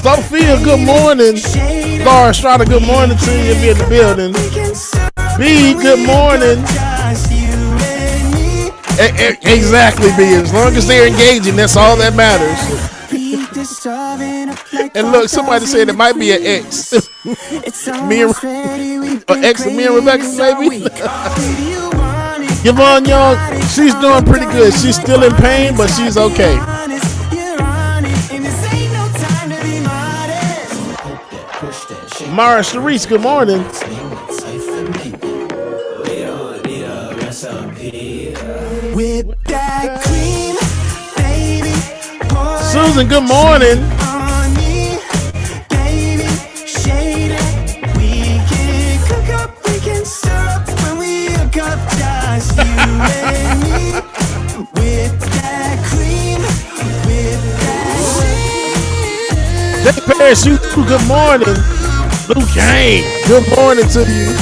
Sophia, good morning. Laura Estrada, good morning to you. Be in the building. B, good morning. Exactly, B. As long as they're engaging, that's all that matters. And look, somebody said it might be an ex. Me and ex of me and Rebecca, maybe. Yvonne Young, she's doing pretty good. She's still in pain, but she's okay. Mara Sharice, good morning. With that cream, baby, Susan, good morning. We can cook up, we can syrup when we hook up, just you and me. With that cream, with that cream. Jay Parachute, good morning. Blue Kane, good morning to you.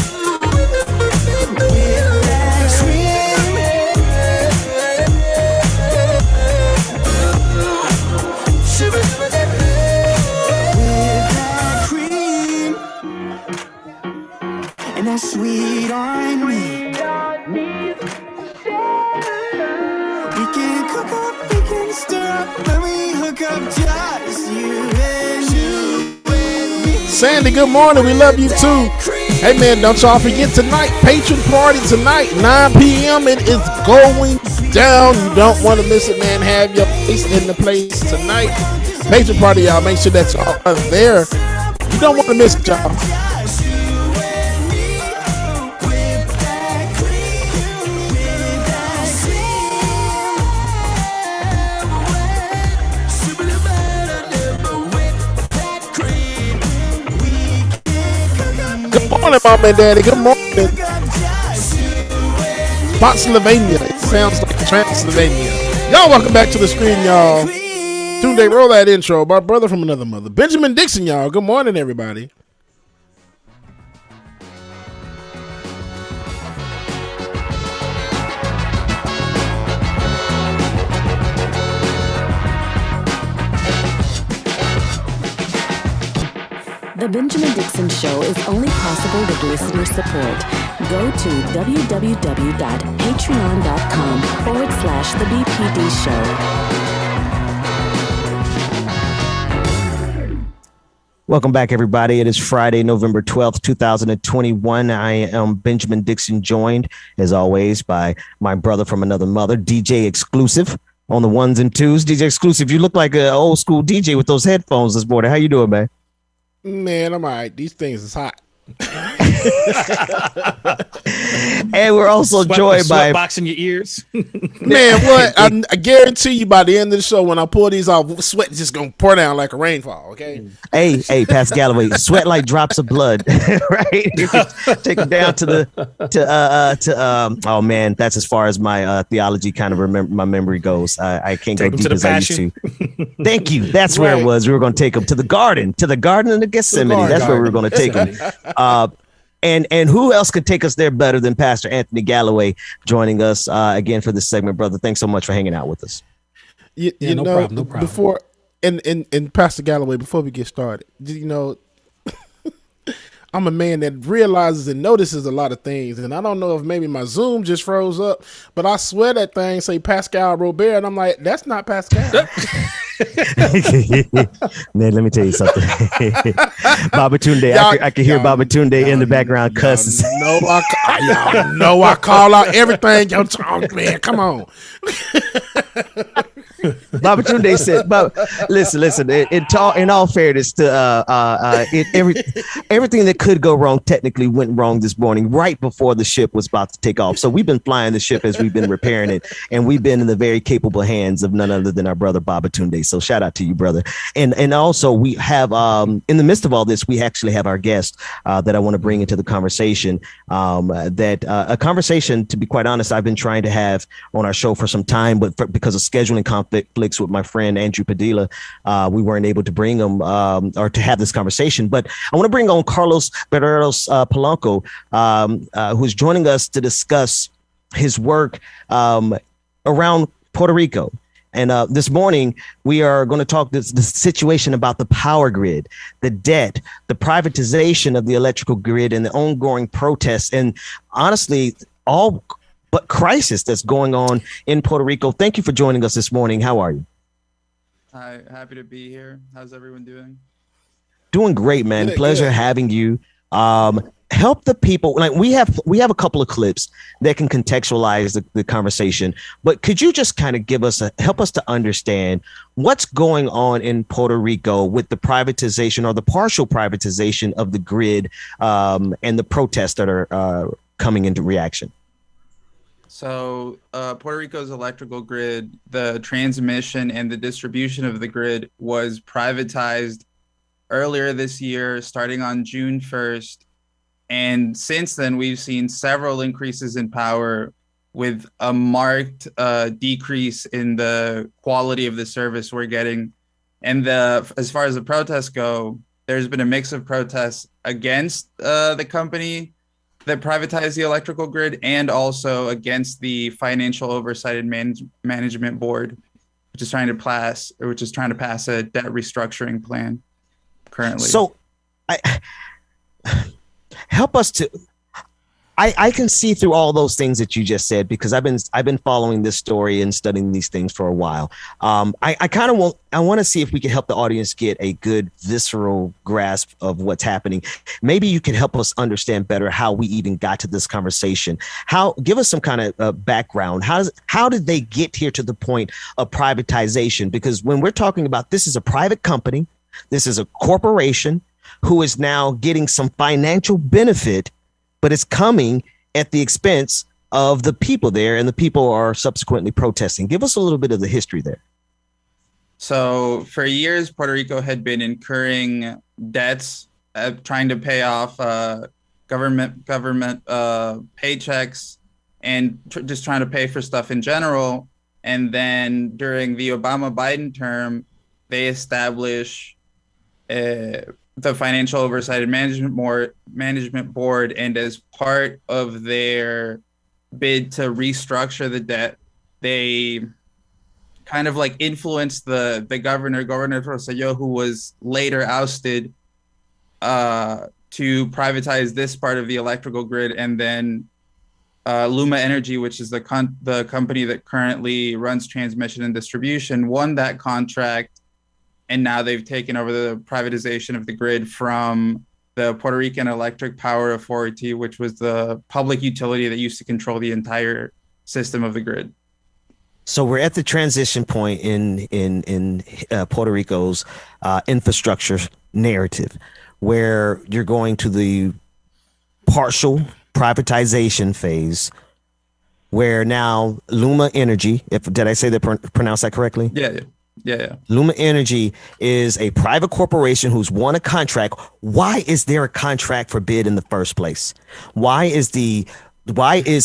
Sweet on me. We can cook up, we can stir up, when we hook up, just you and me. Sandy, good morning. We love you too. Hey man, don't y'all forget tonight, patron party tonight, 9 p.m. It is going down. You don't want to miss it, man. Have your face in the place tonight. Patron party, y'all. Make sure that y'all are there. You don't want to miss it, y'all. Good morning, Mom and Daddy. Good morning. Pennsylvania. It sounds like Transylvania. Y'all welcome back to the screen, y'all. Tunde, roll that intro. My brother from another mother. Benjamin Dixon, y'all. Good morning, everybody. The Benjamin Dixon Show is only possible with listener support. Go to www.patreon.com/The BPD Show. Welcome back, everybody. It is Friday, November 12th, 2021. I am Benjamin Dixon, joined, as always, by my brother from another mother, DJ Exclusive, on the ones and twos. DJ Exclusive, you look like an old school DJ with those headphones this morning. How you doing, man? Man, I'm all right. These things is hot. And we're also joined by box in your ears. Man, what? I guarantee you by the end of the show, when I pull these off, sweat is just gonna pour down like a rainfall. Okay. Hey, Pastor Galloway, sweat like drops of blood, right? Take them down to oh man, that's as far as my theology kind of my memory goes. I can't go deep as I used to. Thank you. That's where it was. We were going to take them to the garden of the Gethsemane. That's where we were going to take them. And who else could take us there better than Pastor Anthony Galloway joining us again for this segment, brother? Thanks so much for hanging out with us. No problem. Before and Pastor Galloway, before we get started, you know, I'm a man that realizes and notices a lot of things, and I don't know if maybe my Zoom just froze up, but I swear that thing say Pascal Robert, and I'm like, that's not Pascal. Man, let me tell you something. Baba Tunde, I can hear Baba Tunde in the background cussing. Y'all know I call out everything. Yo, man, come on. Baba Tunde said, listen, in all fairness to everything that could go wrong technically went wrong this morning, right before the ship was about to take off. So we've been flying the ship as we've been repairing it, and we've been in the very capable hands of none other than our brother Baba Tunde. So shout out to you, brother. And also we have in the midst of all this, we actually have our guest that I want to bring into the conversation. A conversation, to be quite honest, I've been trying to have on our show for some time, but because of scheduling conflicts with my friend Andrew Padilla, we weren't able to bring him or to have this conversation. But I want to bring on Carlos Berríos Polanco, who's joining us to discuss his work around Puerto Rico. And this morning, we are going to talk the situation about the power grid, the debt, the privatization of the electrical grid, and the ongoing protests, and honestly, all but crisis that's going on in Puerto Rico. Thank you for joining us this morning. How are you? Hi, happy to be here. How's everyone doing? Doing great, man. Pleasure having you. Help the people. Like we have a couple of clips that can contextualize the conversation, but could you just kind of help us to understand what's going on in Puerto Rico with the privatization or the partial privatization of the grid, and the protests that are coming into reaction? So Puerto Rico's electrical grid, the transmission and the distribution of the grid was privatized earlier this year, starting on June 1st. And since then, we've seen several increases in power with a marked decrease in the quality of the service we're getting. And as far as the protests go, there's been a mix of protests against the company that privatized the electrical grid and also against the Financial Oversight and Management Board, which is trying to pass a debt restructuring plan currently. So help us to, I can see through all those things that you just said, because I've been following this story and studying these things for a while. I want to see if we can help the audience get a good visceral grasp of what's happening. Maybe you can help us understand better how we even got to this conversation. Give us some kind of background. How did they get here to the point of privatization? Because when we're talking about, this is a private company, this is a corporation who is now getting some financial benefit, but it's coming at the expense of the people there, and the people are subsequently protesting. Give us a little bit of the history there. So for years, Puerto Rico had been incurring debts, trying to pay off government paychecks, and just trying to pay for stuff in general. And then during the Obama-Biden term, they established the Financial Oversight and Management Board, and as part of their bid to restructure the debt, they kind of like influenced the Governor Rosselló, who was later ousted, to privatize this part of the electrical grid. And then Luma Energy, which is the company that currently runs transmission and distribution, won that contract. And now they've taken over the privatization of the grid from the Puerto Rican Electric Power Authority, which was the public utility that used to control the entire system of the grid. So we're at the transition point in Puerto Rico's infrastructure narrative, where you're going to the partial privatization phase, where now Luma Energy, did I say that, pronounce that correctly? Yeah. Luma Energy is a private corporation who's won a contract. Why is there a contract for bid in the first place? Why is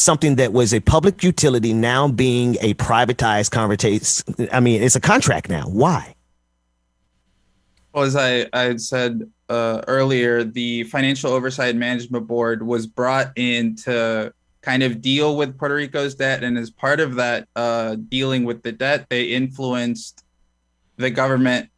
something that was a public utility now being a privatized conversation? I mean, it's a contract now. Why? Well, as I had said earlier, the Financial Oversight and Management Board was brought in to kind of deal with Puerto Rico's debt. And as part of that dealing with the debt, they influenced the government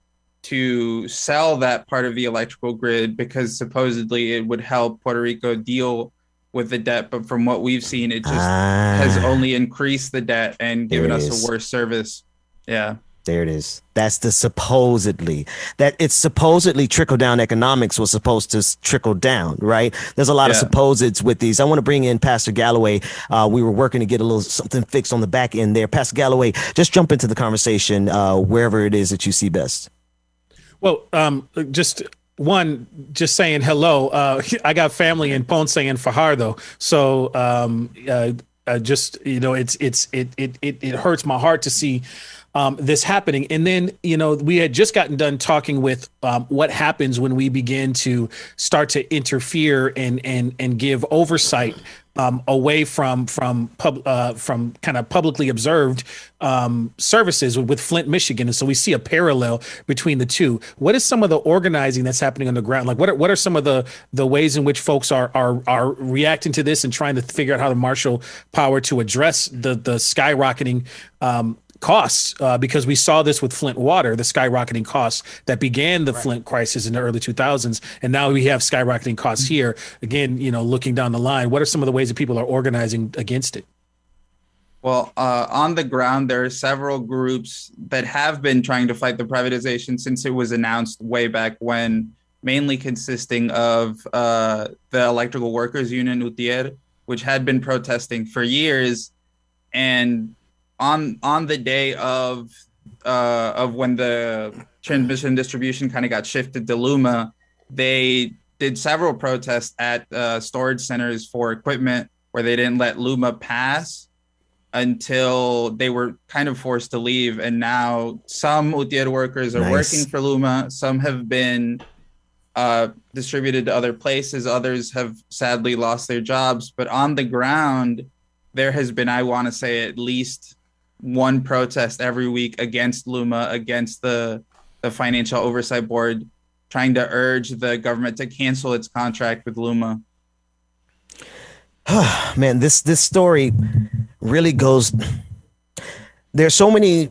to sell that part of the electrical grid because supposedly it would help Puerto Rico deal with the debt. But from what we've seen, it just has only increased the debt and given us a worse service. Yeah. There it is. That's the supposedly. That it's supposedly trickle down economics was supposed to trickle down, right? There's a lot of supposeds with these. I want to bring in Pastor Galloway. We were working to get a little something fixed on the back end there. Pastor Galloway, just jump into the conversation wherever it is that you see best. Well, just saying hello. I got family in Ponce and Fajardo, so it hurts my heart to see this happening. And then, we had just gotten done talking with what happens when we begin to start to interfere and give oversight away from kind of publicly observed services with Flint, Michigan. And so we see a parallel between the two. What is some of the organizing that's happening on the ground? Like what are some of the ways in which folks are reacting to this and trying to figure out how to marshal power to address the skyrocketing costs, because we saw this with Flint water, the skyrocketing costs that began the Flint crisis in the early 2000s. And now we have skyrocketing costs here. Again, looking down the line, what are some of the ways that people are organizing against it? Well, on the ground, there are several groups that have been trying to fight the privatization since it was announced way back when, mainly consisting of the Electrical Workers Union, UTIER, which had been protesting for years. And on the day of when the transmission and distribution kind of got shifted to Luma, they did several protests at storage centers for equipment where they didn't let Luma pass until they were kind of forced to leave. And now some UTIER workers are working for Luma. Some have been distributed to other places. Others have sadly lost their jobs. But on the ground, there has been, I want to say, at least one protest every week against Luma, against the Financial Oversight Board, trying to urge the government to cancel its contract with Luma. Man, this story really goes. There's so many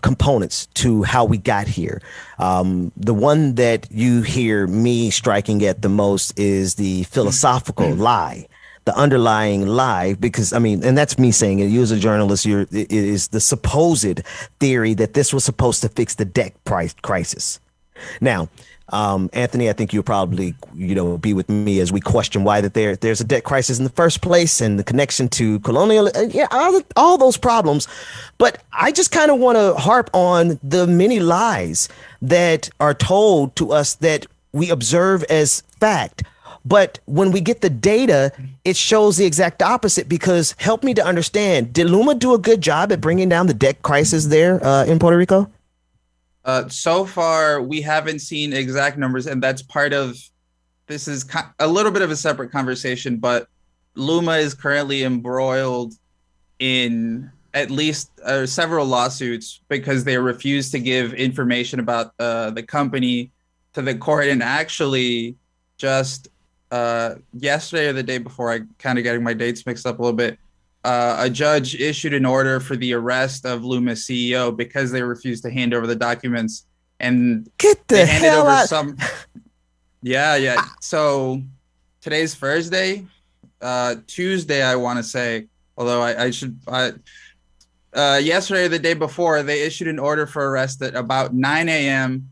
components to how we got here. The one that you hear me striking at the most is the philosophical lie, the underlying lie, because and that's me saying it. You as a journalist, it is the supposed theory that this was supposed to fix the debt price crisis. Now, Anthony, I think you'll probably, be with me as we question why that there's a debt crisis in the first place and the connection to colonial, all those problems. But I just kind of want to harp on the many lies that are told to us that we observe as fact. But when we get the data, it shows the exact opposite, because help me to understand, did Luma do a good job at bringing down the debt crisis there in Puerto Rico? So far, we haven't seen exact numbers, and that's part of this is a little bit of a separate conversation, but Luma is currently embroiled in at least several lawsuits because they refuse to give information about the company to the court. And actually, just yesterday or the day before, I kind of getting my dates mixed up a little bit, a judge issued an order for the arrest of Luma's CEO because they refused to hand over the documents, and get the hell out. So today's Thursday, Tuesday, I want to say, although I should, yesterday or the day before, they issued an order for arrest at about 9 a.m.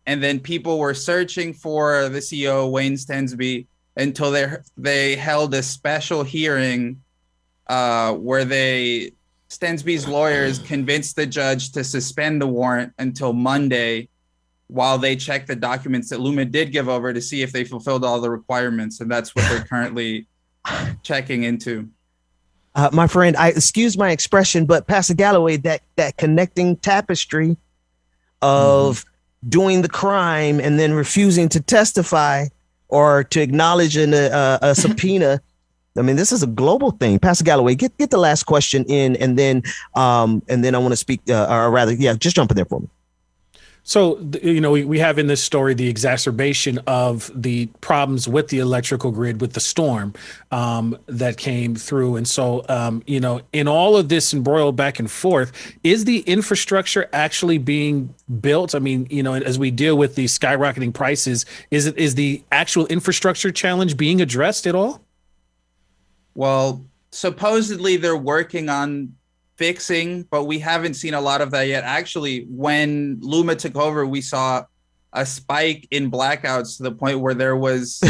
And then people were searching for the CEO, Wayne Stensby, until they held a special hearing where Stensby's lawyers convinced the judge to suspend the warrant until Monday while they check the documents that Luma did give over to see if they fulfilled all the requirements. And that's what they're currently checking into. My friend, excuse my expression, but Pastor Galloway, that connecting tapestry of doing the crime and then refusing to testify or to acknowledge a subpoena. This is a global thing. Pastor Galloway, get the last question in, and then I want to speak, or rather, just jump in there for me. So, we have in this story the exacerbation of the problems with the electrical grid with the storm that came through. And so, in all of this embroiled back and forth, is the infrastructure actually being built? As we deal with these skyrocketing prices, is the actual infrastructure challenge being addressed at all? Well, supposedly they're working on fixing, but we haven't seen a lot of that yet. Actually, when Luma took over, we saw a spike in blackouts to the point where there was,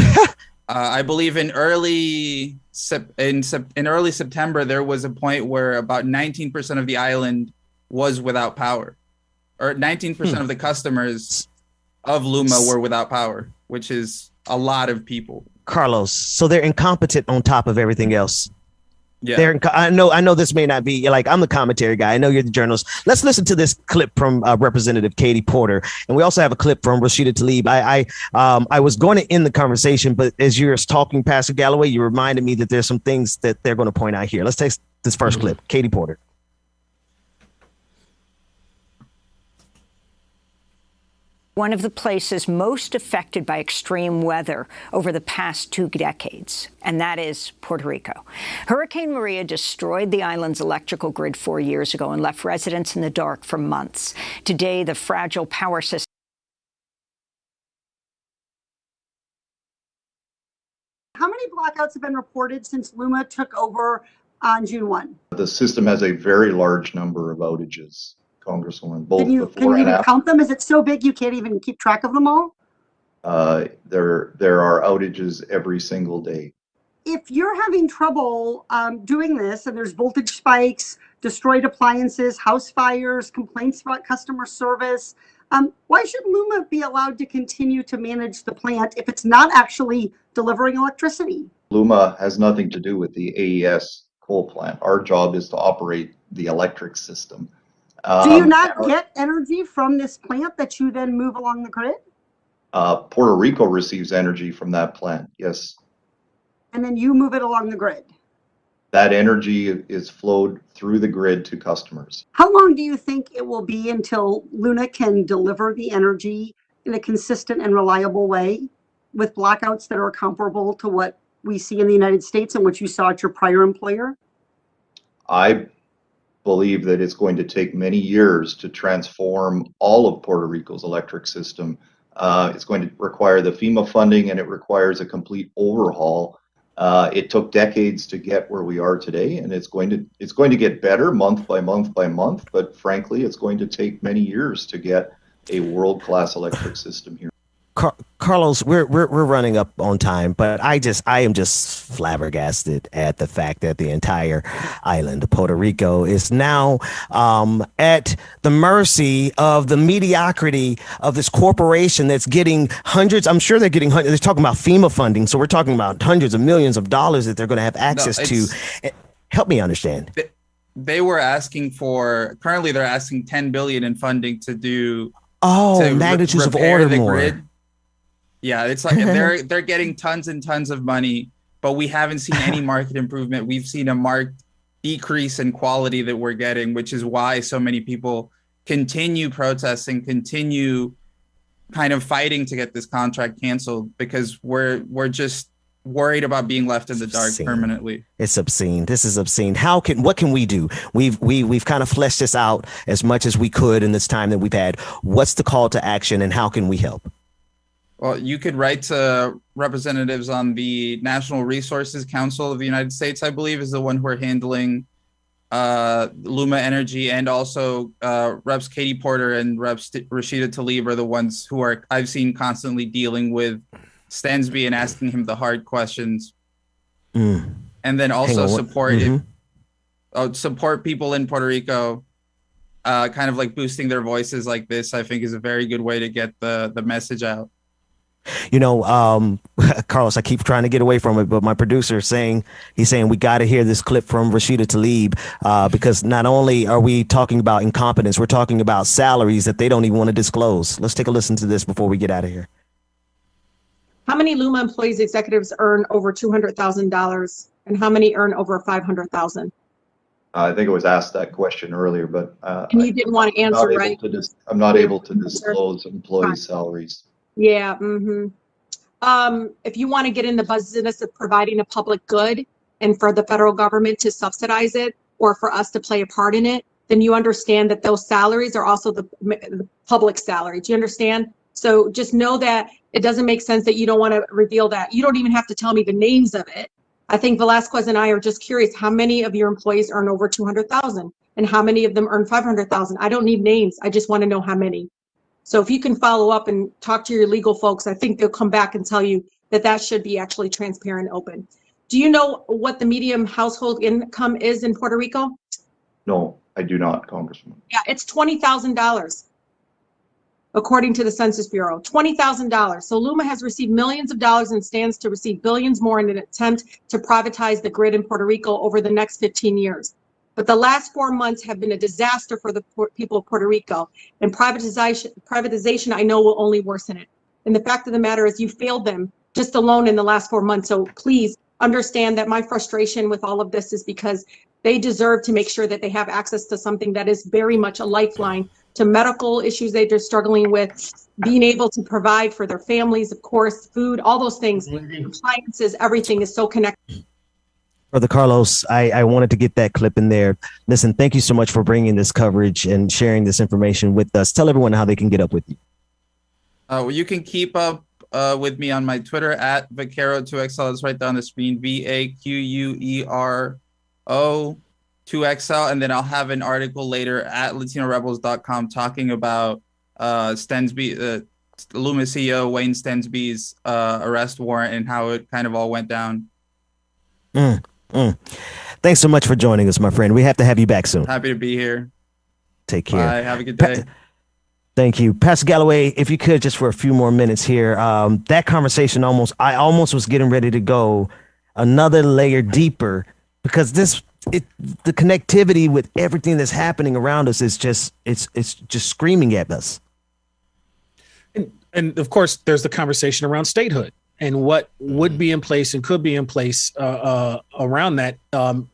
I believe in early September, there was a point where about 19% of the island was without power, or 19% of the customers of Luma were without power, which is a lot of people. Carlos, so they're incompetent on top of everything else. Yeah, I know this may not be like, I'm the commentary guy. I know you're the journalist. Let's listen to this clip from Representative Katie Porter, and we also have a clip from Rashida Tlaib. I was going to end the conversation, but as you're talking, Pastor Galloway, you reminded me that there's some things that they're going to point out here. Let's take this first clip. Katie Porter. one of the places most affected by extreme weather over the past 2 decades, and that is Puerto Rico. Hurricane Maria destroyed the island's electrical grid 4 years ago and left residents in the dark for months. Today, the fragile power system How many blackouts have been reported since LUMA took over on June 1? The system has a very large number of outages, Congresswoman, both Can you before and even after. count them? Is it so big you can't even keep track of them all? There are outages every single day. If you're having trouble doing this and there's voltage spikes, destroyed appliances, house fires, complaints about customer service, why should LUMA be allowed to continue to manage the plant if it's not actually delivering electricity? LUMA has nothing to do with the AES coal plant. Our job is to operate the electric system. Do you not get energy from this plant that you then move along the grid? Puerto Rico receives energy from that plant, yes. And then you move it along the grid? That energy is flowed through the grid to customers. How long do you think it will be until LUMA can deliver the energy in a consistent and reliable way with blackouts that are comparable to what we see in the United States and what you saw at your prior employer? I believe that it's going to take many years to transform all of Puerto Rico's electric system. It's going to require the FEMA funding, and it requires a complete overhaul. It took decades to get where we are today, and it's going to get better month by month by month. But frankly, it's going to take many years to get a world-class electric system here. Carlos, we're running up on time, but I am just flabbergasted at the fact that the entire island of Puerto Rico is now at the mercy of the mediocrity of this corporation that's getting hundreds. I'm sure they're getting hundreds. They're talking about FEMA funding, so we're talking about hundreds of millions of dollars that they're going to have access to. Help me understand. They were asking for, currently they're asking $10 billion in funding to do. Magnitudes of order more. Grid. Yeah, it's like they're getting tons and tons of money, but we haven't seen any market improvement. We've seen a marked decrease in quality that we're getting, which is why so many people continue protesting, continue kind of fighting to get this contract canceled, because we're just worried about being left in the dark permanently. It's obscene. This is obscene. What can we do? We've kind of fleshed this out as much as we could in this time that we've had. What's the call to action, and how can we help? Well, you could write to representatives on the National Resources Council of the United States, I believe, is the one who are handling LUMA Energy, and also Reps Katie Porter and Reps Rashida Tlaib are the ones who I've seen constantly dealing with Stansby and asking him the hard questions. And then also support people in Puerto Rico, kind of like boosting their voices like this, I think is a very good way to get the message out. You know, Carlos, I keep trying to get away from it, but my producer is saying we got to hear this clip from Rashida Tlaib, because not only are we talking about incompetence, we're talking about salaries that they don't even want to disclose. Let's take a listen to this before we get out of here. How many LUMA employees executives earn over $200,000, and how many earn over $500,000? I think it was asked that question earlier, but and you didn't want to answer, right? I'm not able to disclose employee salaries. Yeah. If you want to get in the business of providing a public good and for the federal government to subsidize it, or for us to play a part in it, then you understand that those salaries are also the public salary. Do you understand? So just know that it doesn't make sense that you don't want to reveal that. You don't even have to tell me the names of it. I think Velasquez and I are just curious, how many of your employees earn over 200,000 and how many of them earn 500,000? I don't need names. I just want to know how many. So if you can follow up and talk to your legal folks, I think they'll come back and tell you that should be actually transparent and open. Do you know what the median household income is in Puerto Rico? No, I do not, Congressman. Yeah, it's $20,000, according to the Census Bureau, $20,000. So LUMA has received millions of dollars and stands to receive billions more in an attempt to privatize the grid in Puerto Rico over the next 15 years. But the last 4 months have been a disaster for the people of Puerto Rico, and privatization, I know, will only worsen it. And the fact of the matter is you failed them just alone in the last 4 months. So please understand that my frustration with all of this is because they deserve to make sure that they have access to something that is very much a lifeline to medical issues they're struggling with, being able to provide for their families, of course, food, all those things, appliances, everything is so connected. Brother Carlos, I wanted to get that clip in there. Listen, thank you so much for bringing this coverage and sharing this information with us. Tell everyone how they can get up with you. Well, you can keep up with me on my Twitter at Vaquero2XL. It's right there on the screen, VAQUERO2XL. And then I'll have an article later at LatinoRebels.com talking about Stensby, Luma CEO Wayne Stensby's arrest warrant and how it kind of all went down. Thanks so much for joining us, my friend. We have to have you back soon. Happy to be here. Take care. Bye. Have a good day. Thank you. Pastor Galloway, if you could, just for a few more minutes here, that conversation I almost was getting ready to go another layer deeper, because the connectivity with everything that's happening around us is just, it's just screaming at us. And of course, there's the conversation around statehood and what would be in place and could be in place around that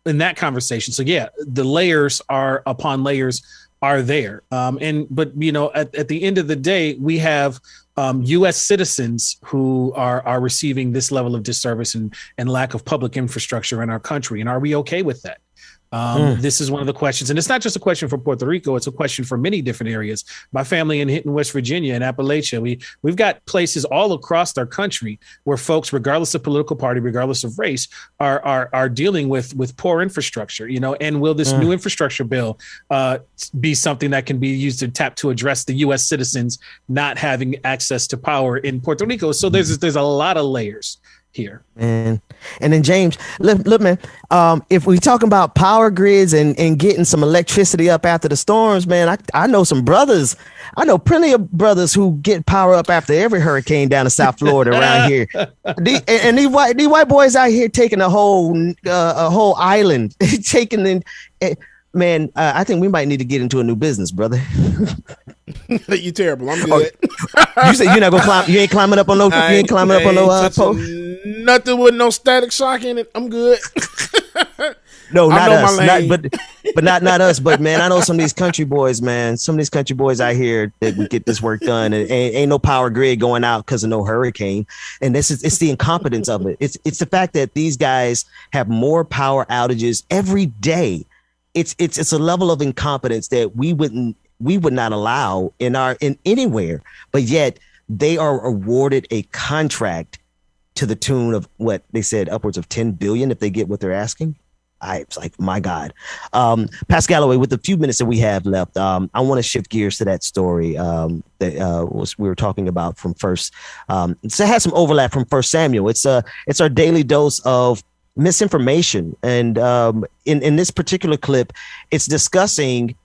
in that conversation. So yeah, the layers are upon layers are there. But you know, at the end of the day, we have U.S. citizens who are receiving this level of disservice and lack of public infrastructure in our country. And are we okay with that? This is one of the questions, and it's not just a question for Puerto Rico. It's a question for many different areas. My family in Hinton, West Virginia, and Appalachia, we've got places all across our country where folks, regardless of political party, regardless of race, are dealing with poor infrastructure. You know, and will this new infrastructure bill be something that can be used to address the U.S. citizens not having access to power in Puerto Rico? So there's a lot of layers here. And then James, look, man, if we talking about power grids and getting some electricity up after the storms, man, I know some brothers. I know plenty of brothers who get power up after every hurricane down in South Florida around here. These white boys out here taking a whole island, taking in. Man, I think we might need to get into a new business, brother. You terrible. I'm good. You said you're not gonna climb. You ain't climbing up on no. You ain't climbing up on no post. Nothing with no static shock in it. I'm good. No, not us. But not us. But man, I know some of these country boys, man. Some of these country boys out here that would get this work done. And ain't no power grid going out because of no hurricane. And it's the incompetence of it. It's the fact that these guys have more power outages every day. It's a level of incompetence that we would not allow in anywhere, but yet they are awarded a contract to the tune of what they said, upwards of 10 billion if they get what they're asking. It's like, my God. Pastor Galloway, with the few minutes that we have left, I want to shift gears to that story that we were talking about from first. So it has some overlap from 1 Samuel. It's our daily dose of misinformation. And in this particular clip, it's discussing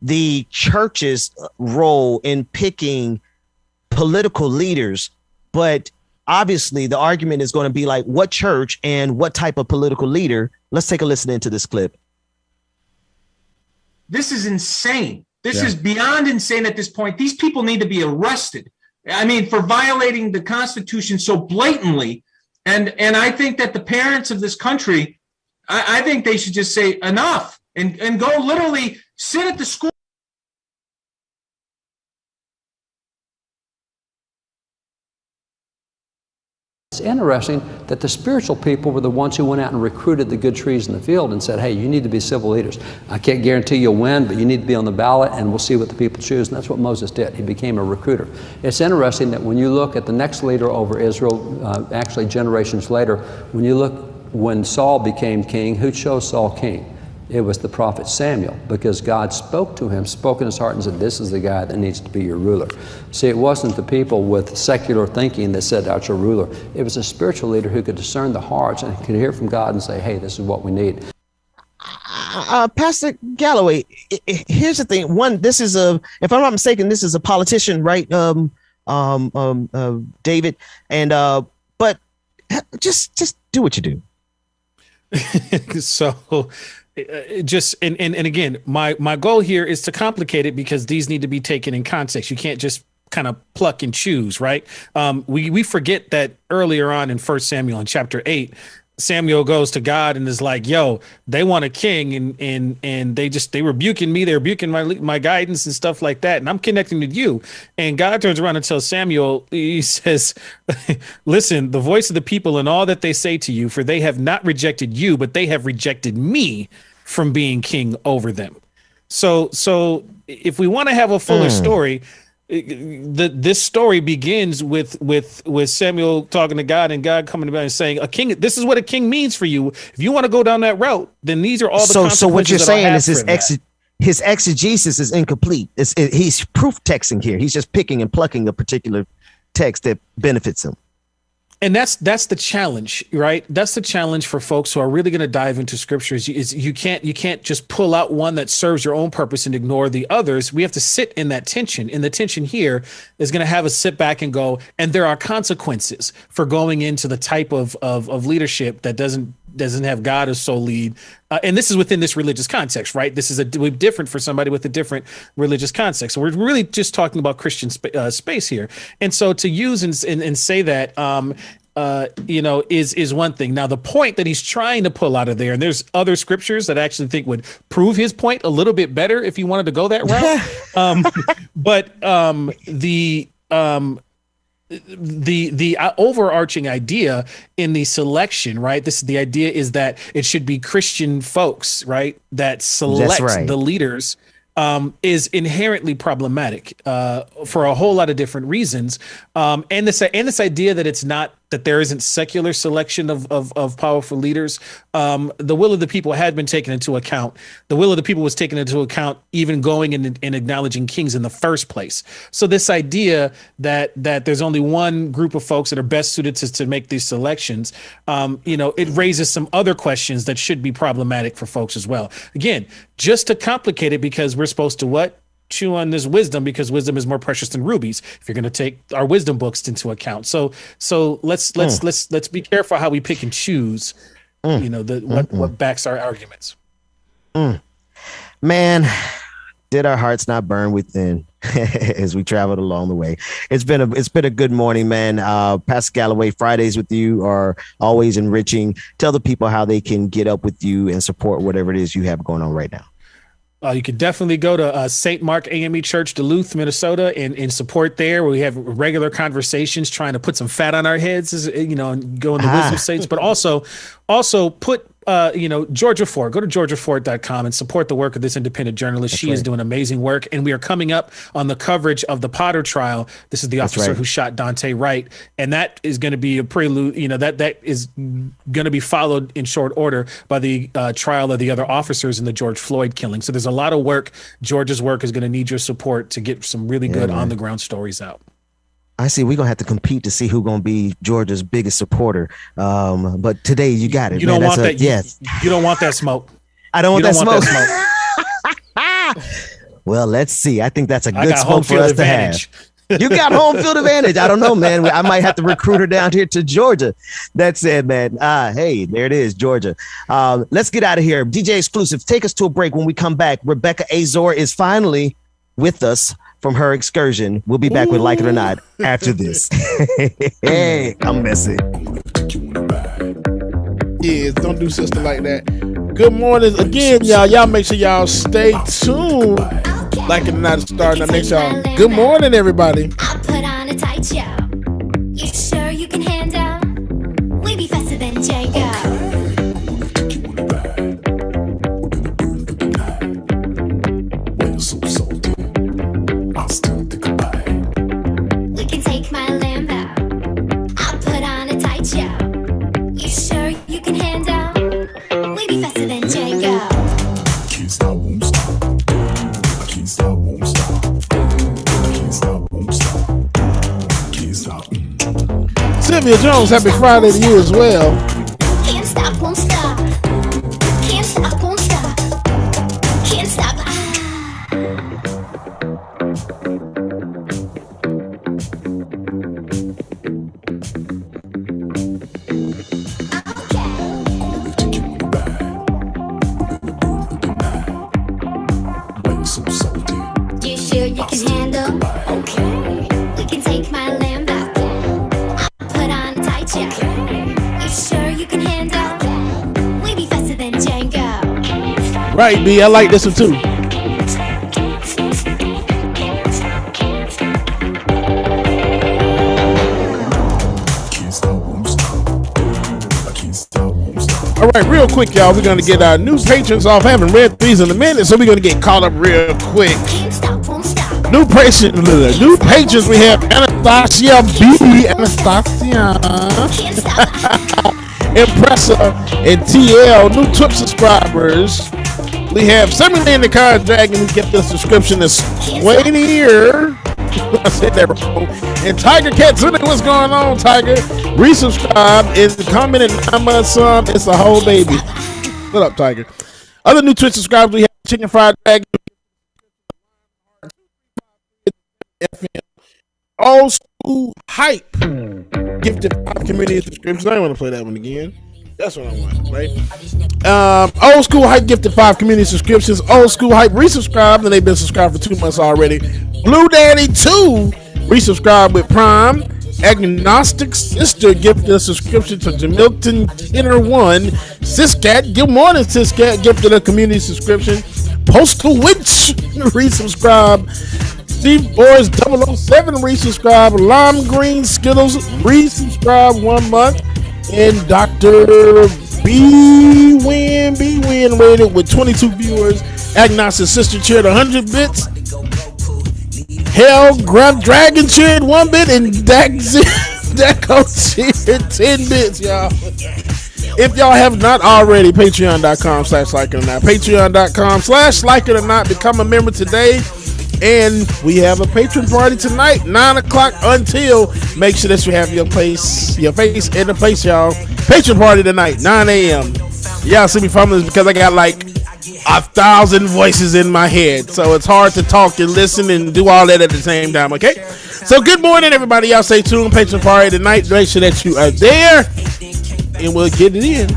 the church's role in picking political leaders. But obviously the argument is going to be like, what church and what type of political leader? Let's take a listen into this clip. This is insane. This is beyond insane at this point. These people need to be arrested. I mean, for violating the Constitution so blatantly. And I think that the parents of this country, I think they should just say enough and go literally sit at the school. It's interesting that the spiritual people were the ones who went out and recruited the good trees in the field and said, hey, you need to be civil leaders. I can't guarantee you'll win, but you need to be on the ballot and we'll see what the people choose. And that's what Moses did. He became a recruiter. It's interesting that when you look at the next leader over Israel, actually generations later, when you look when Saul became king, who chose Saul king? It was the prophet Samuel, because God spoke to him, spoke in his heart and said, this is the guy that needs to be your ruler. See, it wasn't the people with secular thinking that said, that's your ruler. It was a spiritual leader who could discern the hearts and could hear from God and say, hey, this is what we need. Pastor Galloway, here's the thing. One, this is if I'm not mistaken, this is a politician, right? David. And, but just do what you do. So, and again, my goal here is to complicate it because these need to be taken in context. You can't just kind of pluck and choose, right? We forget that earlier on in 1 Samuel in chapter 8, Samuel goes to God and is like, yo, they want a king and they rebuking me. They're rebuking my guidance and stuff like that. And I'm connecting with you. And God turns around and tells Samuel, he says, listen, the voice of the people and all that they say to you, for they have not rejected you, but they have rejected me from being king over them. So if we want to have a fuller story, this story begins with Samuel talking to God and God coming about and saying, "A king. This is what a king means for you. If you want to go down that route, then these are all the consequences." So what you're saying is his exegesis is incomplete. He's proof texting here. He's just picking and plucking a particular text that benefits him. And that's the challenge, right? That's the challenge for folks who are really going to dive into scriptures. Is you can't just pull out one that serves your own purpose and ignore the others. We have to sit in that tension. And the tension here is going to have us sit back and go, and there are consequences for going into the type of leadership that doesn't have God as sole lead. And this is within this religious context, right? This is different for somebody with a different religious context. So we're really just talking about Christian space here. And so to use and say that, is one thing. Now, the point that he's trying to pull out of there, and there's other scriptures that I actually think would prove his point a little bit better if he wanted to go that route. The overarching idea in the selection, right? The idea is that it should be Christian folks, right, that select the leaders, is inherently problematic for a whole lot of different reasons. And this idea that it's not, that there isn't secular selection of powerful leaders. The will of the people had been taken into account. The will of the people was taken into account even going and acknowledging kings in the first place. So this idea that there's only one group of folks that are best suited to make these selections, it raises some other questions that should be problematic for folks as well. Again, just to complicate it, because we're supposed to what? Chew on this wisdom, because wisdom is more precious than rubies, if you're going to take our wisdom books into account. So let's be careful how we pick and choose, what backs our arguments. Man, did our hearts not burn within as we traveled along the way? It's been a good morning, man. Pastor Galloway, Fridays with you are always enriching. Tell the people how they can get up with you and support whatever it is you have going on right now. You can definitely go to St. Mark AME Church, Duluth, Minnesota, and support there, where we have regular conversations trying to put some fat on our heads, and go in the wisdom states, but also put Georgia Ford. Go to georgiaford.com and support the work of this independent journalist. She is doing amazing work, and we are coming up on the coverage of the Potter trial. This is the officer who shot Dante Wright, and that is going to be a prelude. That is going to be followed in short order by the trial of the other officers in the George Floyd killing. So there's a lot of work. Georgia's work is going to need your support to get some really good on the ground stories out. I see. We're going to have to compete to see who's going to be Georgia's biggest supporter. But today you got it. You don't want that. Yes. You don't want that smoke. I don't want that smoke. Well, let's see. I think that's a good smoke for us to have. You got home field advantage. I don't know, man. I might have to recruit her down here to Georgia. That's it, man. Hey, there it is, Georgia. Let's get out of here. DJ Exclusive, take us to a break. When we come back, Rebecca Azor is finally with us from her excursion. We'll be back with Like It or Not after this. Hey, I'm messing. Yes, don't do sister like that. Good morning again, y'all. Y'all make sure y'all stay tuned. Like It or Not is starting our next y'all. Good morning, everybody. I'll put on a tight show. You sure you can handle? We be faster than Django. We can take my Lambo. I'll put on a tight show. You sure you can handle? We be faster than Django. Can't stop, won't stop. Can't stop, won't stop. Can't stop, won't stop. Can't stop. Sylvia Jones, happy Friday to you as well. Can't stop, won't stop. Can't stop, won't stop. Can't stop. You sure you can handle? Okay. We can take my Lambo. I'll put on a tight show. You sure you can handle? Right, B. I like this one too. All right, real quick, y'all. We're gonna get our new patrons off. I haven't read these in a minute, so we're gonna get caught up real quick. New patrons. We have Anastasia B. Anastasia, Impressa, and TL. New Twip subscribers. We have 7 in the car dragon. We get the subscription this Wayne. I said that wrong. And Tiger Katsune, what's going on, Tiger? Resubscribe and comment in 9 months. It's a whole baby. What up, Tiger? Other new Twitch subscribers, we have Chicken Fried Dragon, FM, Old School Hype, gifted 5 community subscriptions. I don't want to play that one again. That's what I want, right? Old School Hype gifted 5 community subscriptions. Old School Hype resubscribed, and they've been subscribed for 2 months already. Blue Daddy 2 resubscribed with Prime. Agnostic Sister gifted a subscription to Jamilton Kenner 1. Siscat, good morning, Siscat, gifted a community subscription. Postal Witch resubscribed. Steve Boys 007 resubscribed. Lime Green Skittles resubscribed 1 month. And Dr. B-Win rated with 22 viewers. Agnostic Sister cheered 100 bits. Hell Grunt Dragon cheered 1 bit. And Deco cheered 10 bits, y'all. If y'all have not already, patreon.com/likeitordnot. Patreon.com/likeitordnot. Become a member today. And we have a patron party tonight, 9 o'clock until. Make sure that you have your face in the place, y'all. Patron party tonight, 9 a.m. Y'all see me fumbling because I got like 1,000 voices in my head. So it's hard to talk and listen and do all that at the same time, okay? So good morning, everybody. Y'all stay tuned. Patron party tonight. Make sure that you are there. And we'll get it in.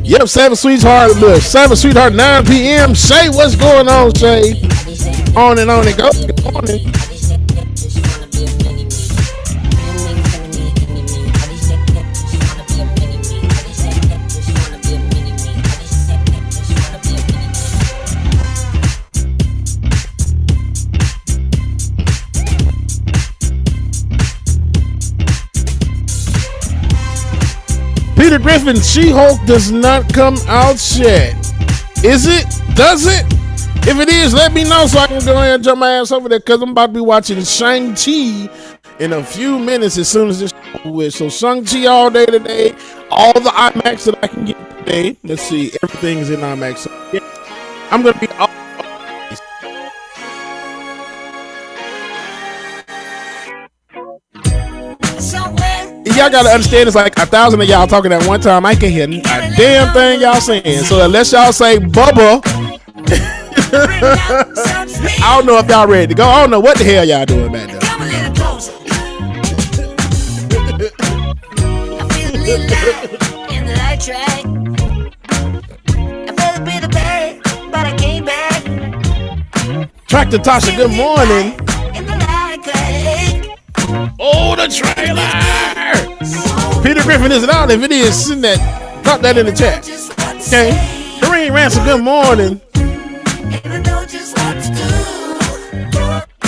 Yep, Savage Sweetheart, 9 p.m. Shay, what's going on, Shay? On and go. Good morning. Peter Griffin, She-Hulk does not come out yet. Is it? Does it? If it is, let me know so I can go ahead and jump my ass over there because I'm about to be watching Shang-Chi in a few minutes as soon as this is. So Shang-Chi all day today. All the IMAX that I can get today. Let's see. Everything is in IMAX. So, yeah, I'm going to be all. Y'all gotta understand, it's like 1,000 of y'all talking at one time. I can't hear a damn thing y'all saying. So unless y'all say Bubba, I don't know if y'all ready to go. I don't know what the hell y'all doing back there. Tractor Tasha, good morning. Oh, the trailer! Peter Griffin is it out? If it is, send that. Drop that in the chat. Okay. Kareem Ransom, good morning.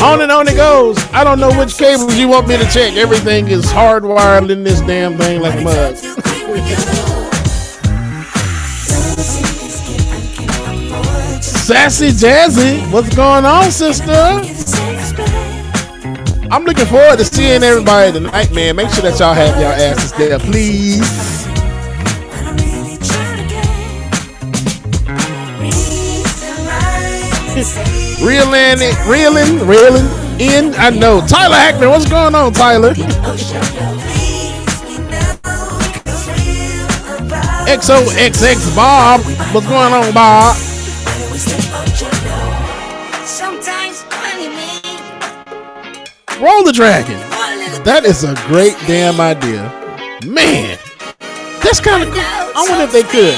On and on it goes. I don't know which cables you want me to check. Everything is hardwired in this damn thing like mud. Sassy Jazzy, what's going on, sister? I'm looking forward to seeing everybody tonight, man. Make sure that y'all have y'all asses there, please. Reeling in. I know. Tyler Hackman, what's going on, Tyler? XOXX Bob, what's going on, Bob? Roll the dragon. That is a great damn idea. Man, that's kind of cool. I wonder if they could.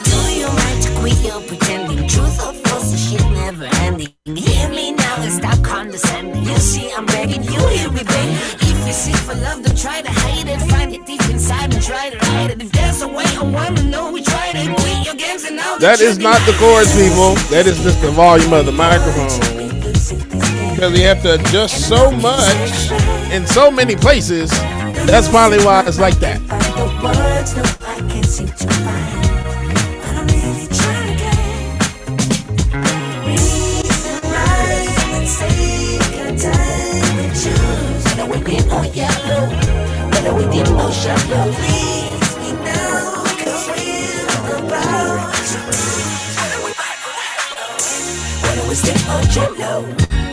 Do you mind to quit your pretending? Truth or false, the shit never ending. Hear me now and stop condescending. You see, I'm begging you, hear me, baby. If you seek for love, don't try to hide it. Find it deep inside and try to hide it. If there's a way, I wanna know we tried it. Quit your games and now that is not the chorus, people. That is just the volume of the microphone. Because you have to adjust so much in so many places. That's probably why it's like that.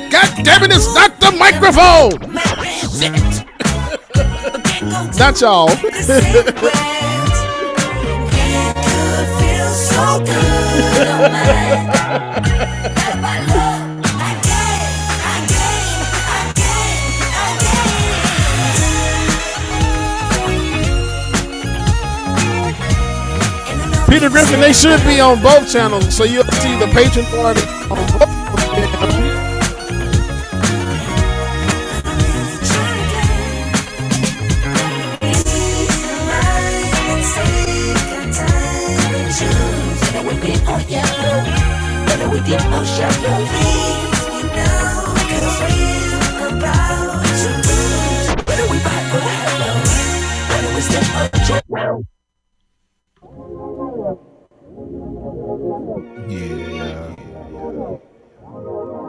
God damn it, it's not the microphone! Not y'all. Peter Griffin, they should be on both channels, so you'll see the patron party on both channels.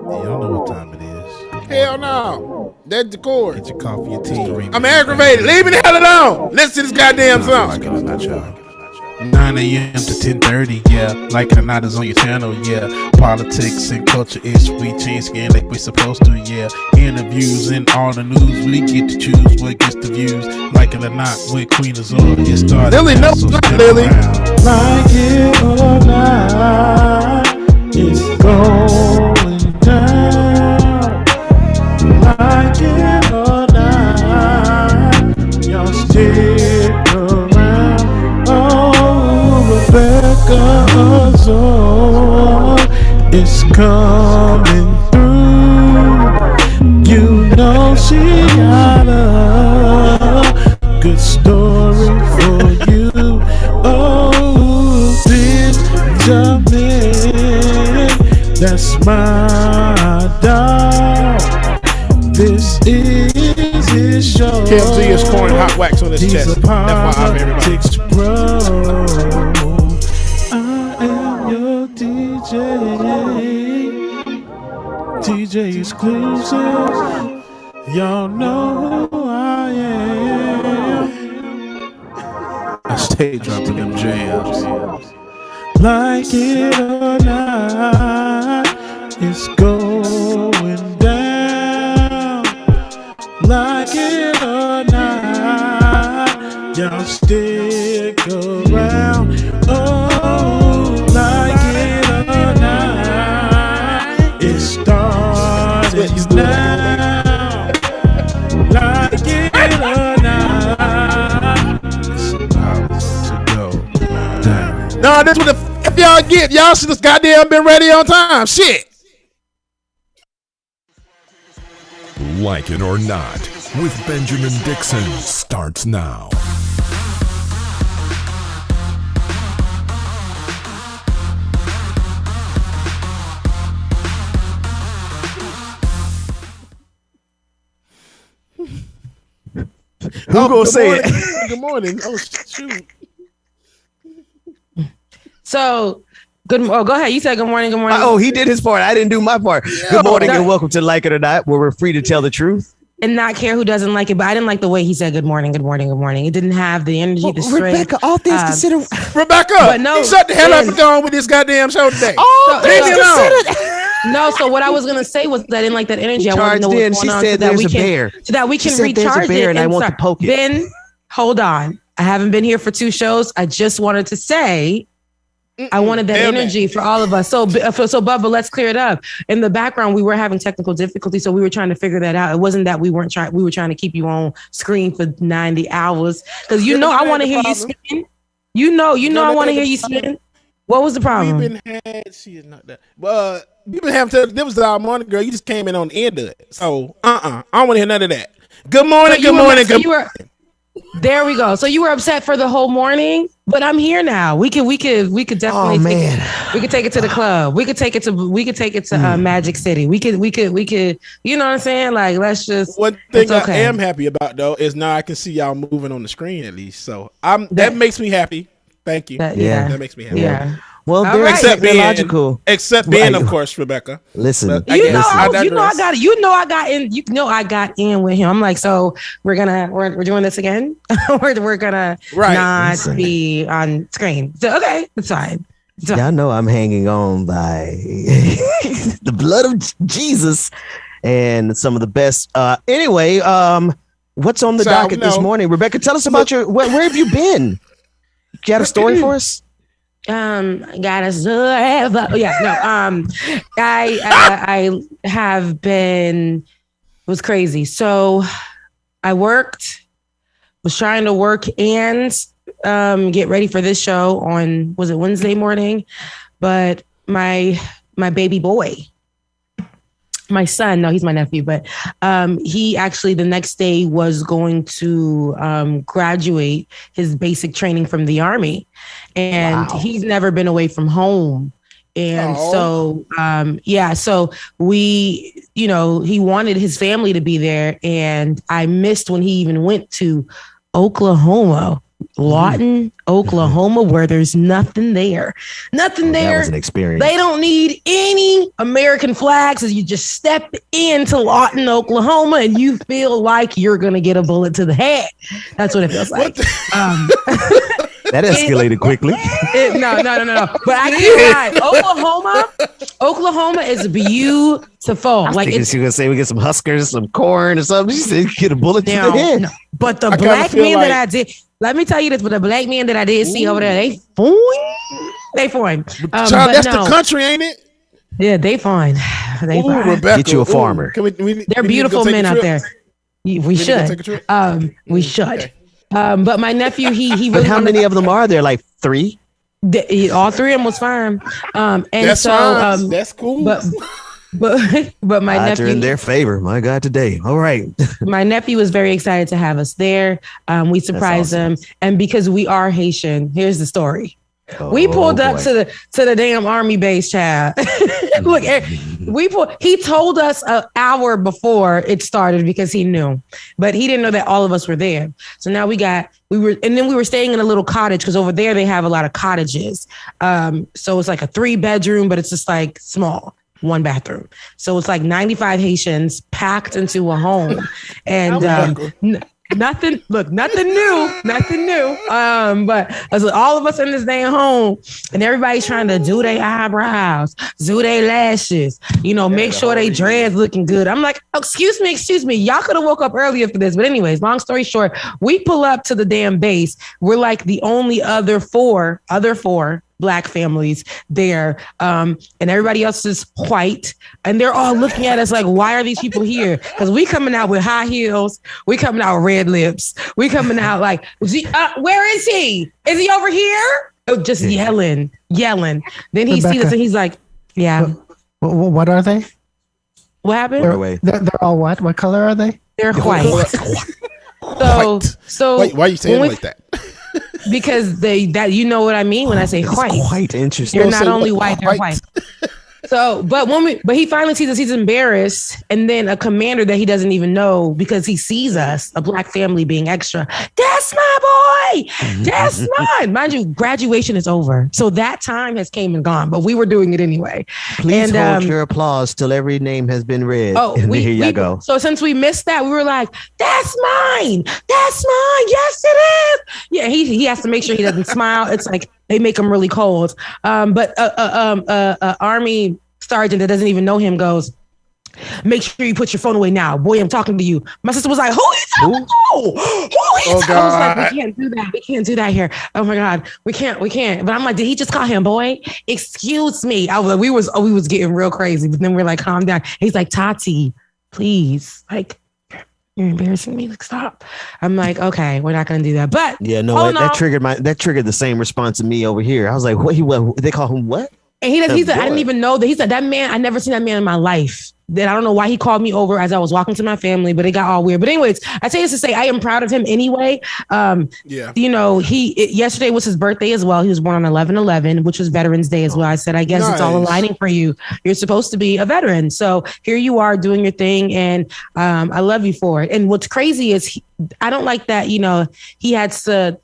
Y'all know what time it is. Hell no. That's the chord. Get your coffee, your tea. I'm aggravated. Leave me the hell alone. Listen to this goddamn song. Like it's not y'all. 9 a.m. to 10:30, yeah. Like it or not is on your channel, yeah. Politics and culture is we change skin like we supposed to, yeah. Interviews and all the news, we get to choose what gets the views. Like it or not, with Queen Azor, it started. Lily, no, so not Lily. Like it or not, it's going down. Like it or not, y'all stick around. Rebecca Azor is coming through. You know she got a good story for you. Oh, Benjamin, that's my dog. This is his show. KMZ is pouring hot wax on his chest. FYI, everybody. Bro, I am your DJ. DJ exclusive. Y'all know who I am. I stay dropping them jams. Like it or not, it's going down. Like it or not, y'all stick around. Oh, like it or not, it started now. Like it or not, it's about to go down. No, this what the f y'all get. Y'all should have goddamn been ready on time. Shit. Like It or Not with Benjamin Dixon starts now. Who gonna say it? Good morning. Oh shoot. So, go ahead. You said good morning. Good morning. Oh, he did his part. I didn't do my part. Yeah. Good morning and welcome to Like It or Not, where we're free to tell the truth and not care who doesn't like it. But I didn't like the way he said good morning, good morning, good morning. It didn't have the energy, the strength. Rebecca, all things considered. Rebecca, but no, shut the hell up and go on with this goddamn show today. All things considered. No, so what I was gonna say was that I didn't like that energy. I wanted to know what's going on so that we can recharge it. And I want to poke it. Ben, hold on. I haven't been here for 2 shows. I just wanted to say I wanted that energy for all of us. So Bubba, let's clear it up. In the background, we were having technical difficulties, so we were trying to figure that out. It wasn't that we were trying to keep you on screen for 90 hours because I want to hear you spin. I want to hear you spin. What was the problem? We've been having there was our morning girl. You just came in on the end of it. So I don't want to hear none of that. Good morning, good morning. There we go. So you were upset for the whole morning, but I'm here now. We could definitely. Oh man, we could take it to the club. We could take it to Magic City. We could. You know what I'm saying? Like, let's just. One thing I am happy about though is now I can see y'all moving on the screen at least. So that makes me happy. Thank you. That makes me happy. Yeah. Well, except being logical. Except being, of course, Rebecca. Listen, I got in with him. I'm like, so we're doing this again. we're gonna not be on screen. So okay, it's fine. Y'all know I'm hanging on by the blood of Jesus and some of the best. Anyway, what's on the docket this morning, Rebecca? Tell us about where have you been? You got a story for us? I have been, it was crazy. So I was trying to work and get ready for this show on, was it Wednesday morning? But my baby boy, my son, no, he's my nephew, but he actually the next day was going to graduate his basic training from the Army. And he's never been away from home. And so we, he wanted his family to be there. And I missed when he even went to Oklahoma, Lawton, Oklahoma, where there's nothing there. Nothing there. That was an experience. They don't need any American flags. So you just step into Lawton, Oklahoma, and you feel like you're going to get a bullet to the head. That's what it feels like. That escalated quickly. No. But I can't lie. Oklahoma is beautiful. Like you're gonna say we get some Huskers, some corn, or something. She said get a bullet to the head. No. But the black men that I did, let me tell you this. But the black men that I did see over there, they fine. Child, that's the country, ain't it? Yeah, they fine. They fine. Rebecca, get you a farmer. They're beautiful men out there. We should. We should. Okay. But my nephew, he really. But how many of them are there? Like 3? All 3 of them was fine. And that's so fine. That's cool. But my nephew in their favor. My God, today. All right. My nephew was very excited to have us there. We surprised them, and because we are Haitian, here's the story. We pulled up to the damn Army base, child. Look, he told us an hour before it started because he knew, but he didn't know that all of us were there. So now we were staying in a little cottage because over there they have a lot of cottages. So it's like a 3-bedroom, but it's just like small. 1 bathroom. So it's like 95 Haitians packed into a home. And nothing new. But all of us in this damn home, and everybody's trying to do their eyebrows, do their lashes, make sure they dreads looking good. I'm like, excuse me. Y'all could have woke up earlier for this. But anyways, long story short, we pull up to the damn base. We're like the only other four Black families there, and everybody else is white, and they're all looking at us like, why are these people here? Because we coming out with high heels, we coming out with red lips, we coming out like, where is he? Is he over here? Just yelling. Then he sees us and he's like, yeah. What are they? What happened? They're all what? What color are they? They're white. So why are you saying like that? Because you know what I mean when I say white. Quite interesting. You're not only white, they're white. So, but he finally sees us, he's embarrassed, and then a commander that he doesn't even know because he sees us, a Black family being extra. That's my boy. That's mine. Mind you, graduation is over, so that time has came and gone, but we were doing it anyway. Please hold your applause till every name has been read. Oh, here you go. So since we missed that, we were like, "That's mine. That's mine. Yes, it is." Yeah, he has to make sure he doesn't smile. It's like they make him really cold. But Army sergeant that doesn't even know him goes, "Make sure you put your phone away now. Boy, I'm talking to you." My sister was like, "Who you talking to? Who I was like, we can't do that. We can't do that here. Oh my God, we can't. But I'm like, did he just call him boy? Excuse me. I was like, we was getting real crazy. But then we're like, calm down. He's like, Tati, please, like, you're embarrassing me. Like, stop. I'm like, okay, we're not gonna do that. But yeah, no, that triggered the same response in me over here. I was like, what? They call him what? And he said, I didn't even know that. He said, that man, I never seen that man in my life. That I don't know why he called me over as I was walking to my family, but it got all weird. But anyways, I say this to say I am proud of him anyway. You know, yesterday was his birthday as well. He was born on 11/11, which was Veterans Day as well. I said, I guess it's all aligning for you. You're supposed to be a veteran. So here you are doing your thing. And I love you for it. And what's crazy is I don't like that, you know, he had to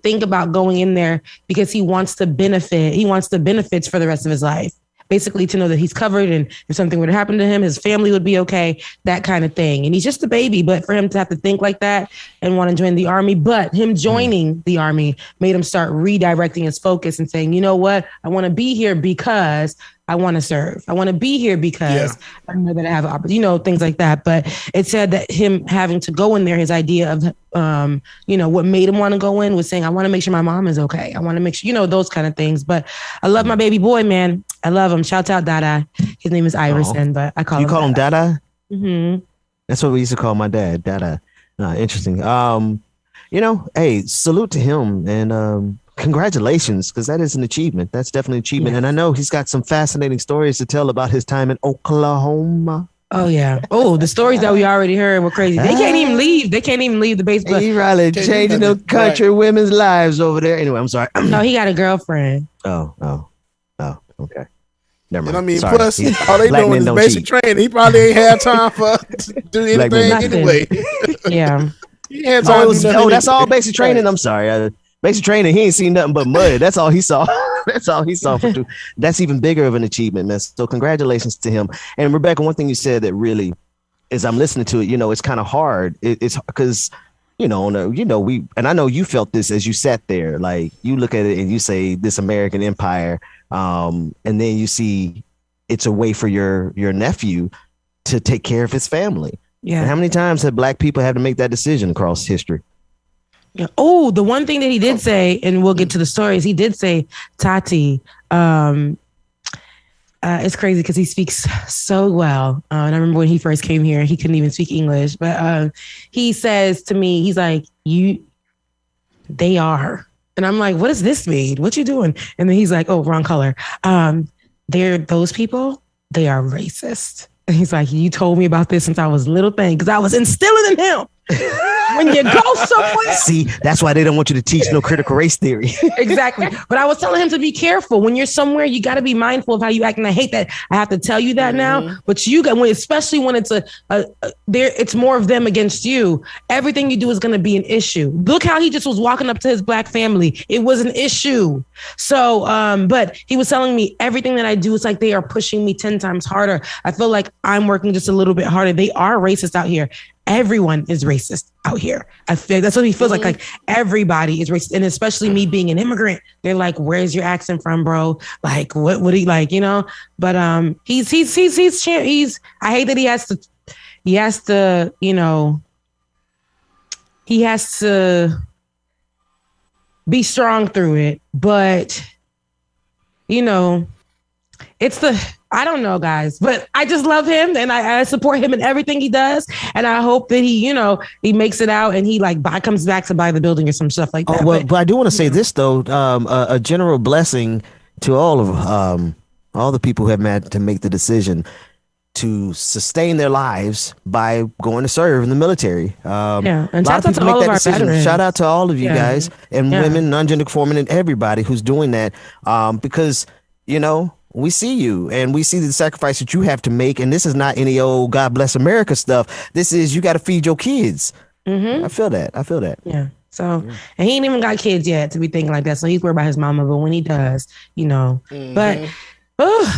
think about going in there because he wants to benefit. He wants the benefits for the rest of his life. Basically to know that he's covered and if something were to happen to him, his family would be okay, that kind of thing. And he's just a baby, but for him to have to think like that and want to join the army, but him joining the army made him start redirecting his focus and saying, you know what, I want to be here because I want to serve. I want to be here because I know that I have an opportunity, you know, things like that. But it said that him having to go in there, his idea of, you know, what made him want to go in was saying, I want to make sure my mom is okay. I want to make sure, you know, those kind of things. But I love my baby boy, man. I love him. Shout out Dada. His name is Iverson, but I call him. You call him Dada? Mm-hmm. That's what we used to call my dad, Dada. Interesting. You know, hey, salute to him and congratulations, because that is an achievement. That's definitely an achievement. Yeah. And I know he's got some fascinating stories to tell about his time in Oklahoma. Oh, yeah. Oh, the stories that we already heard were crazy. They can't even leave. They can't even leave the base. He probably changing the country women's lives over there. Anyway, I'm sorry. No, he got a girlfriend. Oh, okay. Never mind. And I mean, sorry. plus, all they doing is basic training. He probably ain't had time for to do anything anyway. Yeah. He had time that's all basic training. I'm sorry. Basic training, he ain't seen nothing but mud. That's all he saw. That's all he saw. That's even bigger of an achievement, man. So congratulations to him. And Rebecca, one thing you said that really, as I'm listening to it, you know, it's kind of hard. It's because, you know, and I know you felt this as you sat there. Like you look at it and you say this American empire, and then you see it's a way for your nephew to take care of his family. Yeah. And how many times have Black people had to make that decision across history? Yeah. Oh, the one thing that he did say, and we'll get to the stories, he did say, Tati, it's crazy because he speaks so well. And I remember when he first came here, he couldn't even speak English. But he says to me, he's like, they are. And I'm like, what does this mean? What you doing? And then he's like, oh, wrong color. They're those people. They are racist. And he's like, you told me about this since I was a little thing because I was instilling in him. When you go somewhere. See, that's why they don't want you to teach no critical race theory. Exactly. But I was telling him to be careful. When you're somewhere, you got to be mindful of how you act. And I hate that I have to tell you that now. But you got, especially when it's it's more of them against you. Everything you do is going to be an issue. Look how he just was walking up to his Black family. It was an issue. So, but he was telling me everything that I do is like they are pushing me 10 times harder. I feel like I'm working just a little bit harder. They are racist out here. Everyone is racist out here. I feel that's what he feels like everybody is racist. And especially me being an immigrant, they're like, where's your accent from, bro? Like, what would he like, you know? But he's I hate that he has to, you know, he has to be strong through it. But, you know, I don't know, guys, but I just love him and I support him in everything he does. And I hope that he, you know, he makes it out and he comes back to buy the building or some stuff like that. Oh, well, but I do want to say this, though, a general blessing to all the people who have had to make the decision to sustain their lives by going to serve in the military. And shout out to all of our veterans. Shout out to all of you guys and women, non-gender conforming, and everybody who's doing that because, you know, we see you and we see the sacrifice that you have to make. And this is not any old God bless America stuff. This is you got to feed your kids. I feel that. Yeah. So, and he ain't even got kids yet to be thinking like that. So he's worried about his mama. But when he does, you know, but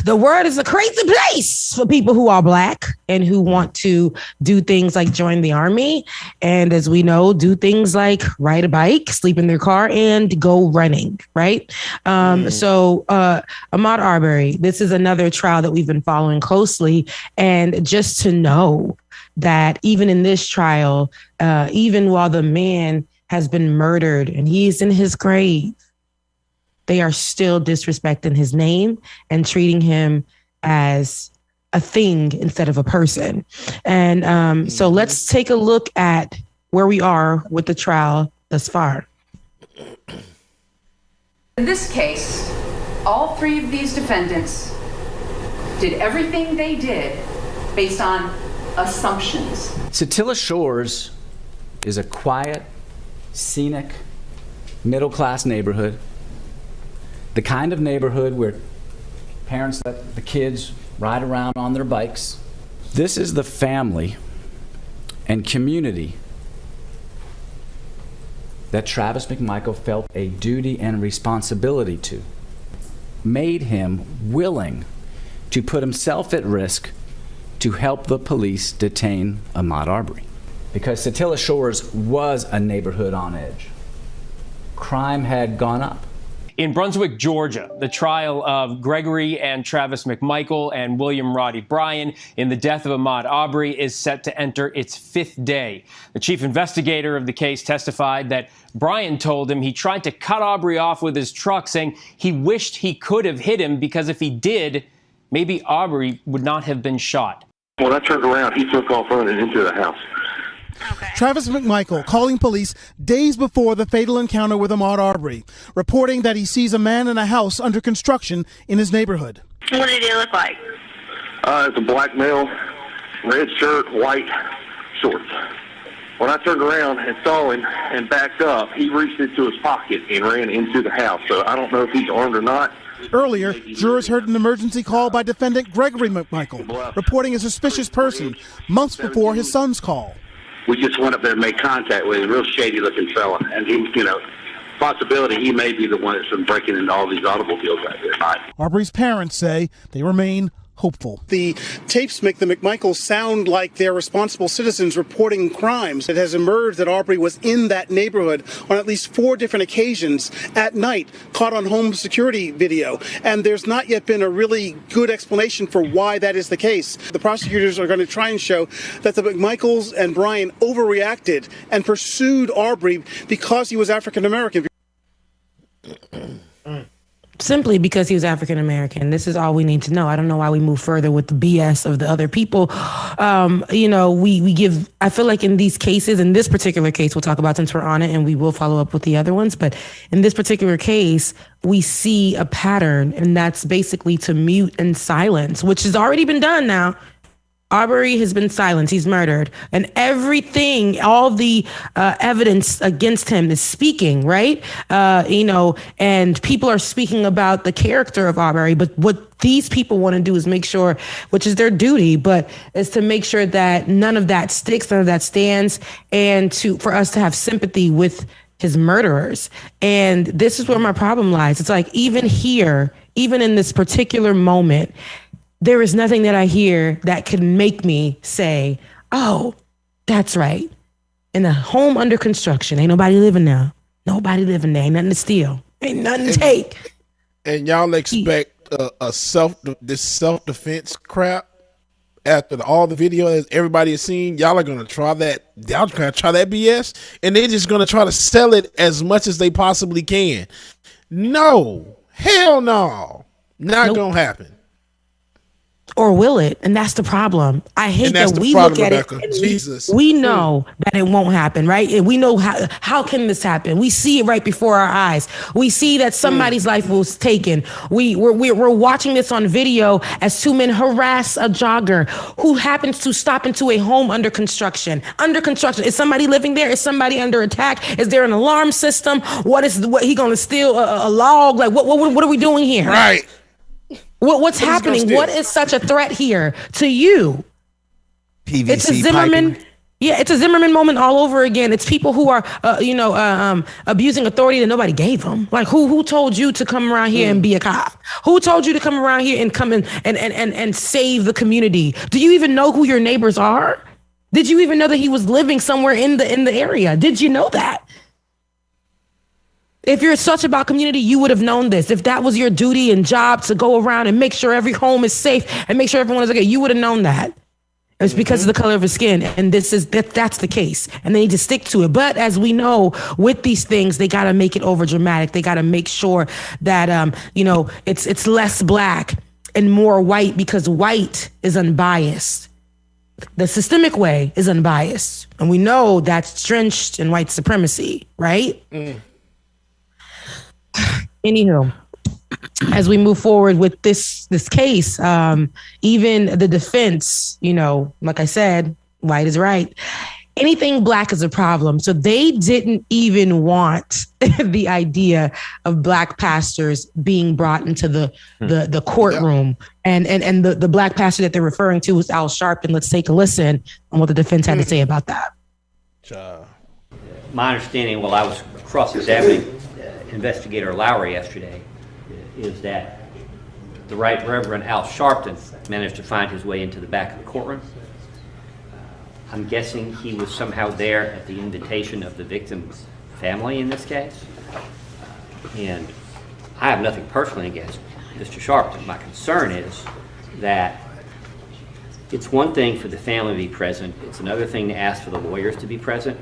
the world is a crazy place for people who are Black and who want to do things like join the army. And as we know, do things like ride a bike, sleep in their car, and go running. Right. So Ahmaud Arbery, this is another trial that we've been following closely. And just to know that even in this trial, even while the man has been murdered and he's in his grave, they are still disrespecting his name and treating him as a thing instead of a person. And so let's take a look at where we are with the trial thus far. In this case, all three of these defendants did everything they did based on assumptions. Satilla Shores is a quiet, scenic, middle-class neighborhood. The kind of neighborhood where parents let the kids ride around on their bikes. This is the family and community that Travis McMichael felt a duty and responsibility to, made him willing to put himself at risk to help the police detain Ahmaud Arbery. Because Satilla Shores was a neighborhood on edge. Crime had gone up. In Brunswick, Georgia, the trial of Gregory and Travis McMichael and William Roddy Bryan in the death of Ahmaud Arbery is set to enter its 5th day. The chief investigator of the case testified that Bryan told him he tried to cut Arbery off with his truck, saying he wished he could have hit him because if he did, maybe Arbery would not have been shot. When I turned around, he took off running into the house. Okay. Travis McMichael calling police days before the fatal encounter with Ahmaud Arbery, reporting that he sees a man in a house under construction in his neighborhood. What did he look like? It's a black male, red shirt, white shorts. When I turned around and saw him and backed up, he reached into his pocket and ran into the house. So I don't know if he's armed or not. Earlier, jurors heard an emergency call by defendant Gregory McMichael, reporting a suspicious person months before his son's call. We just went up there and made contact with a real shady-looking fella. And, possibility he may be the one that's been breaking into all these automobiles out there tonight. Arbery's parents say they remain hopeful. The tapes make the McMichaels sound like they're responsible citizens reporting crimes. It has emerged that Arbery was in that neighborhood on at least 4 different occasions at night, caught on home security video. And there's not yet been a really good explanation for why that is the case. The prosecutors are going to try and show that the McMichaels and Bryan overreacted and pursued Arbery because he was African American. Simply because he was African American. This is all we need to know. I don't know why we move further with the BS of the other people. We give, I feel like in these cases, in this particular case, we'll talk about since we're on it and we will follow up with the other ones. But in this particular case, we see a pattern, and that's basically to mute and silence, which has already been done now. Arbery has been silenced. He's murdered. And everything, all the evidence against him is speaking, right? And people are speaking about the character of Arbery. But what these people want to do is make sure, which is their duty, but is to make sure that none of that sticks, none of that stands, and for us to have sympathy with his murderers. And this is where my problem lies. It's like, even here, even in this particular moment, there is nothing that I hear that can make me say, oh, that's right. In a home under construction, ain't nobody living there. Nobody living there. Ain't nothing to steal. Ain't nothing to take. And y'all expect this self-defense crap after all the video that everybody has seen? Y'all are going to try that. Y'all going to try that BS? And they're just going to try to sell it as much as they possibly can. No. Hell no. Not going to happen. Or will it? And that's the problem. I hate that we look at it. Jesus. We know that it won't happen, right? And we know how can this happen? We see it right before our eyes. We see that somebody's life was taken. We're watching this on video as 2 men harass a jogger who happens to stop into a home under construction. Under construction. Is somebody living there? Is somebody under attack? Is there an alarm system? What he gonna steal a log? Like what are we doing here? Right. What's happening? What is such a threat here to you? PVC it's a Zimmerman. piping. Yeah, it's a Zimmerman moment all over again. It's people who are, abusing authority that nobody gave them. Like who told you to come around here and be a cop? Who told you to come around here and come in and save the community? Do you even know who your neighbors are? Did you even know that he was living somewhere in the area? Did you know that? If you're such about community, you would have known this. If that was your duty and job to go around and make sure every home is safe and make sure everyone is okay, you would have known that. It's because of the color of his skin. And that's the case. And they need to stick to it. But as we know, with these things, they got to make it over dramatic. They got to make sure that, it's less black and more white, because white is unbiased. The systemic way is unbiased. And we know that's drenched in white supremacy, right? Anywho, as we move forward with this case, even the defense, like I said, white is right. Anything black is a problem. So they didn't even want the idea of black pastors being brought into the courtroom. And the black pastor that they're referring to is Al Sharpton. Let's take a listen on what the defense had to say about that. My understanding, while I was cross-examining Investigator Lowry yesterday, is that the Right Reverend Al Sharpton managed to find his way into the back of the courtroom. I'm guessing he was somehow there at the invitation of the victim's family in this case. And I have nothing personally against Mr. Sharpton. My concern is that it's one thing for the family to be present. It's another thing to ask for the lawyers to be present.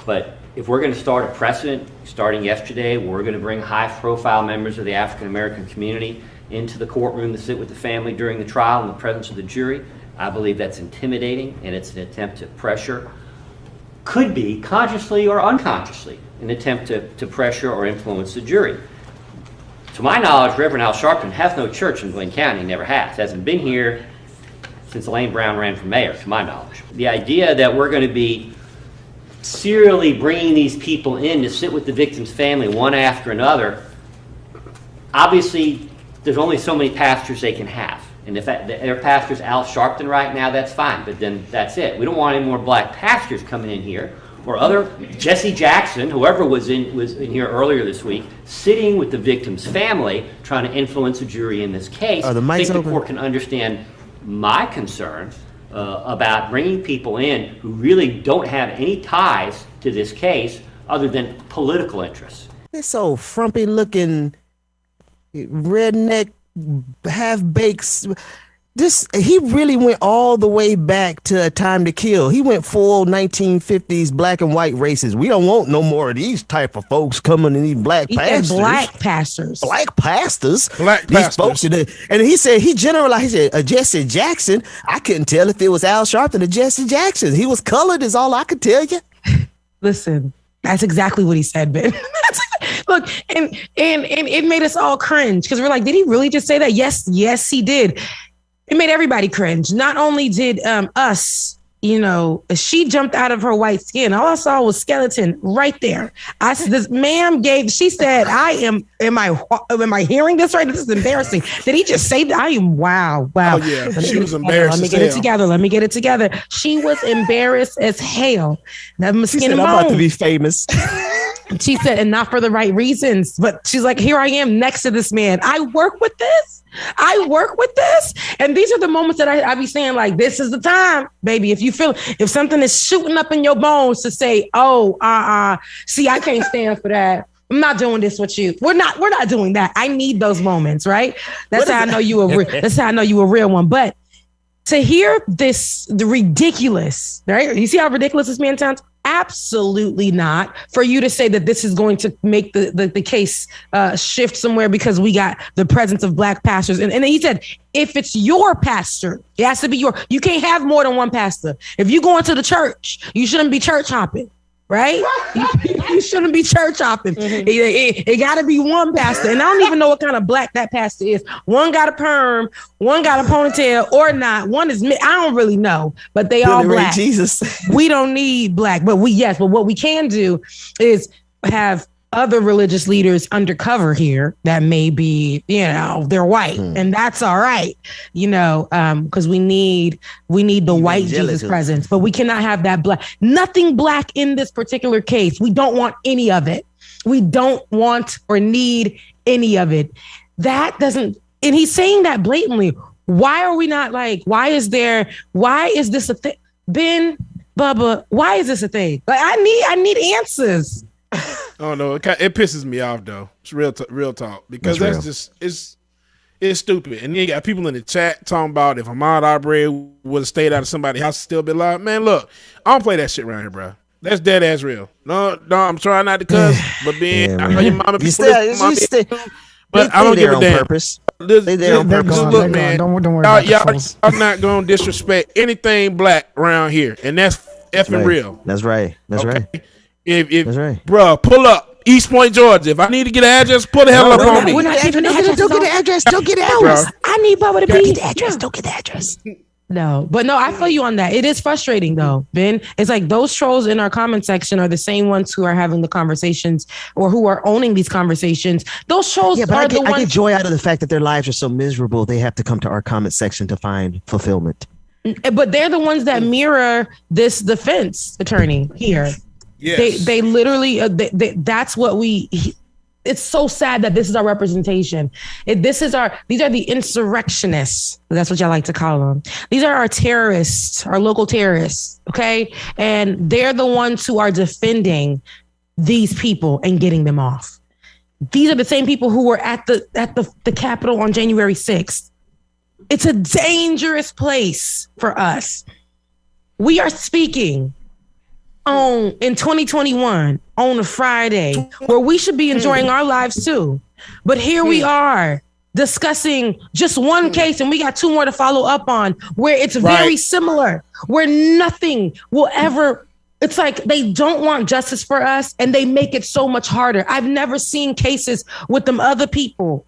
But if we're going to start a precedent, starting yesterday, we're going to bring high-profile members of the African-American community into the courtroom to sit with the family during the trial in the presence of the jury, I believe that's intimidating, and it's an attempt to pressure, could be consciously or unconsciously, an attempt to pressure or influence the jury. To my knowledge, Reverend Al Sharpton has no church in Blaine County, never has. Hasn't been here since Elaine Brown ran for mayor, to my knowledge. The idea that we're going to be serially bringing these people in to sit with the victim's family one after another, obviously there's only so many pastors they can have. And if their pastor's Al Sharpton right now, that's fine, but then that's it. We don't want any more black pastors coming in here, or other, Jesse Jackson, whoever was in here earlier this week, sitting with the victim's family, trying to influence a jury in this case. I think the court can understand my concern about bringing people in who really don't have any ties to this case other than political interests. This old frumpy looking redneck half-baked, he really went all the way back to A Time to Kill. He went full 1950s black and white races. We don't want no more of these type of folks coming in, these black pastors. Black pastors. Black pastors. Black these pastors. Folks, and he said, he generalized, he said, Jesse Jackson. I couldn't tell if it was Al Sharpton or Jesse Jackson. He was colored is all I could tell you. Listen, that's exactly what he said, Ben. Look, and it made us all cringe, because we're like, did he really just say that? Yes, he did. It made everybody cringe. Not only did us, she jumped out of her white skin. All I saw was skeleton right there. This ma'am she said, am I hearing this right? This is embarrassing. Did he just say that? Wow. Oh yeah, she was embarrassed. Let me get it together. She was embarrassed as hell. She said, I'm about to be famous. She said, and not for the right reasons, but she's like, here I am next to this man. I work with this. And these are the moments that I be saying, like, this is the time, baby. If something is shooting up in your bones to say, see, I can't stand for that. I'm not doing this with you. We're not doing that. I need those moments, right? That's how I know you a real one. But to hear the ridiculous, right? You see how ridiculous this man sounds? Absolutely not. For you to say that this is going to make the case shift somewhere because we got the presence of black pastors. And then he said, if it's your pastor, it has to be you can't have more than one pastor. If you go into the church, you shouldn't be church hopping. Right? You shouldn't be church hopping. Mm-hmm. It got to be one pastor. And I don't even know what kind of black that pastor is. One got a perm, one got a ponytail or not. One is, I don't really know, but they all black. Jesus. We don't need black, but what we can do is have other religious leaders undercover here that may be, they're white, and that's all right, because we need the white Jesus presence, but we cannot have that black, nothing black in this particular case. We don't want any of it. We don't want or need any of it. That doesn't, and he's saying that blatantly. Why are we not why is this a thing? Ben, Bubba, why is this a thing? I need answers. Oh no, it pisses me off though. It's real talk, because it's It's stupid. And you got people in the chat talking about if Ahmaud Arbery would have stayed out of somebody's house, still be alive. Man, look, I don't play that shit around here, bro. That's dead ass real. No, I'm trying not to cuss, but being I know your mama people but I don't give a damn. Purpose. They there on purpose. Look, man, don't worry about y'all not gonna disrespect anything black around here, and that's effing real. That's right. That's right. If that's right, bro, pull up East Point, Georgia. If I need to get an address, pull the hell up on me. We're not even don't get the address. Don't get the address. I need Bubba to be the address. Don't get the address. No, but no, I feel you on that. It is frustrating though, Ben. It's like those trolls in our comment section are the same ones who are having the conversations or who are owning these conversations. Those trolls but are I the ones. I get joy out of the fact that their lives are so miserable. They have to come to our comment section to find fulfillment. But they're the ones that mirror this defense attorney here. Yes. They literally, that's what it's so sad that this is our representation. These are the insurrectionists. That's what y'all like to call them. These are our terrorists, our local terrorists. Okay. And they're the ones who are defending these people and getting them off. These are the same people who were at the Capitol on January 6th. It's a dangerous place for us. We are speaking in 2021 on a Friday where we should be enjoying our lives too. But here we are discussing just one case, and we got two more to follow up on where it's very similar, where nothing will ever. It's like they don't want justice for us and they make it so much harder. I've never seen cases with them other people,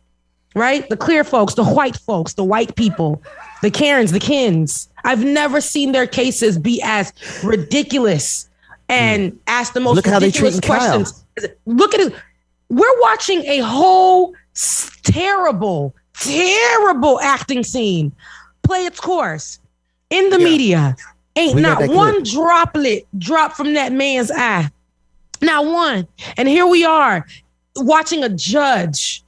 right? The clear folks, the white people, the Karens, the Kins. I've never seen their cases be as ridiculous and ask the most ridiculous questions. Look at it. We're watching a whole terrible acting scene play its course in the media. Ain't not one droplet dropped from that man's eye. Not one. And here we are watching a judge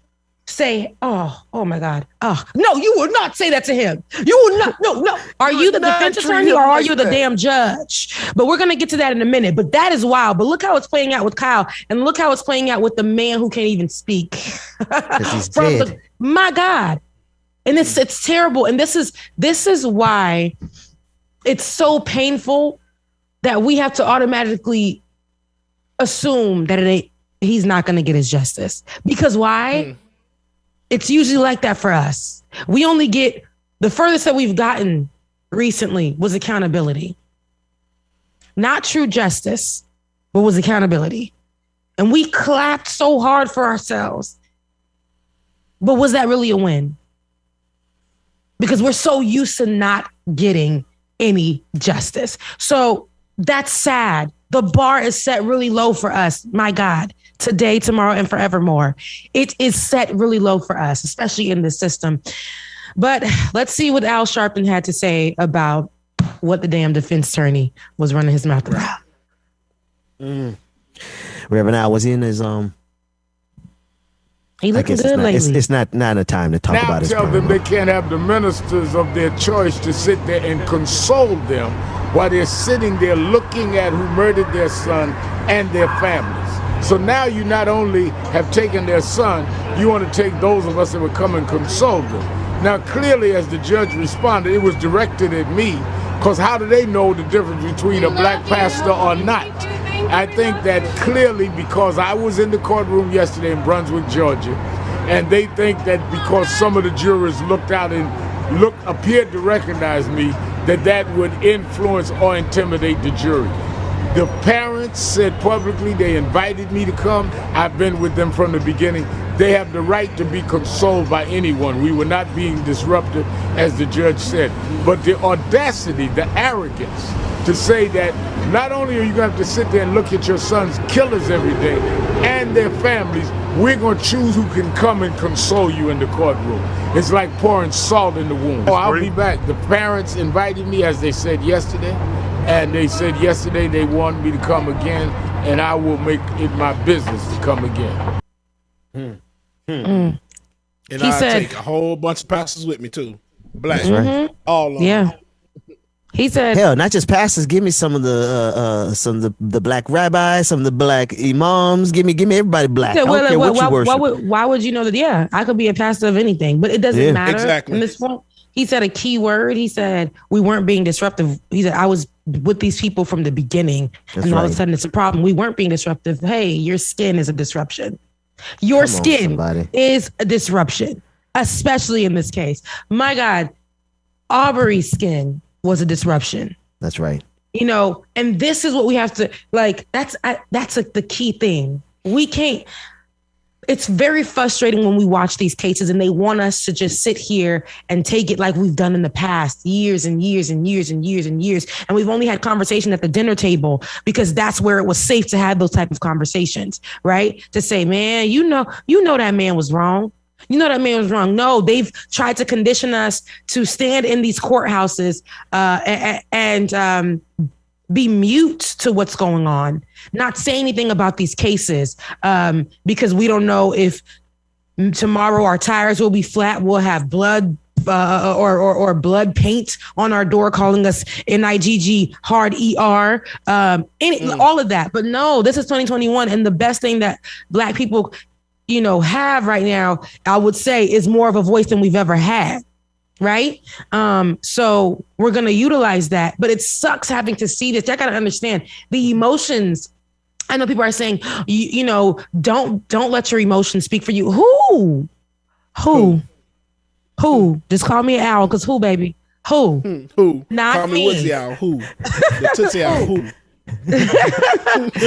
say, oh my God. Oh, no, you will not say that to him. You will not. No. Are you the defense attorney or are you the damn judge? But we're going to get to that in a minute. But that is wild. But look how it's playing out with Kyle and look how it's playing out with the man who can't even speak. He's dead. My God. And it's terrible. And this is why it's so painful that we have to automatically assume that he's not going to get his justice. Because why? It's usually like that for us. We only get the furthest that we've gotten recently was accountability. Not true justice, but was accountability. And we clapped so hard for ourselves. But was that really a win? Because we're so used to not getting any justice. So that's sad. The bar is set really low for us. My God, today, tomorrow, and forevermore. It is set really low for us, especially in this system. But let's see what Al Sharpton had to say about what the damn defense attorney was running his mouth about. Reverend Al, was he in his He looking good lately. It's not a time to talk about his Now tell them they can't have the ministers of their choice to sit there and console them while they're sitting there looking at who murdered their son and their families. So now you not only have taken their son, you want to take those of us that would come and console them. Now clearly, as the judge responded, it was directed at me, because how do they know the difference between a black pastor or not? I think that clearly because I was in the courtroom yesterday in Brunswick, Georgia, and they think that because some of the jurors looked out and appeared to recognize me, that would influence or intimidate the jury. The parents said publicly they invited me to come. I've been with them from the beginning. They have the right to be consoled by anyone. We were not being disruptive, as the judge said. But the audacity, the arrogance to say that not only are you going to have to sit there and look at your son's killers every day and their families, we're going to choose who can come and console you in the courtroom. It's like pouring salt in the wound. Oh, I'll be back. The parents invited me, as they said yesterday, and they said yesterday they wanted me to come again, and I will make it my business to come again. And I'll take a whole bunch of pastors with me too. Black. All of them. Yeah. He said, hell, not just pastors. Give me some of the black rabbis, some of the black imams. Give me everybody black. Said, I don't care what you worship. why would you know that? Yeah, I could be a pastor of anything, but it doesn't matter. In this point, he said a key word. He said we weren't being disruptive. He said I was with these people from the beginning, and all of a sudden it's a problem. We weren't being disruptive. Hey, your skin is a disruption. Your skin is a disruption, especially in this case. My God, Arbery's skin was a disruption. That's right. You know, and this is what we have to that's like the key thing. We can't. It's very frustrating when we watch these cases and they want us to just sit here and take it like we've done in the past, years and years and years and years and years. And we've only had conversation at the dinner table because that's where it was safe to have those type of conversations, right? To say, man, you know that man was wrong. You know that man was wrong. No, they've tried to condition us to stand in these courthouses and be mute to what's going on, not say anything about these cases because we don't know if tomorrow our tires will be flat. We'll have blood or blood paint on our door calling us NIGG hard ER, all of that. But no, this is 2021. And the best thing that Black people, have right now, I would say, is more of a voice than we've ever had. Right. So we're going to utilize that. But it sucks having to see this. I got to understand the emotions. I know people are saying, don't let your emotions speak for you. Who? Just call me an owl. Because who, baby? Who? Who? Not call me Woodsy Owl. Who? The Tootsie Owl. Who?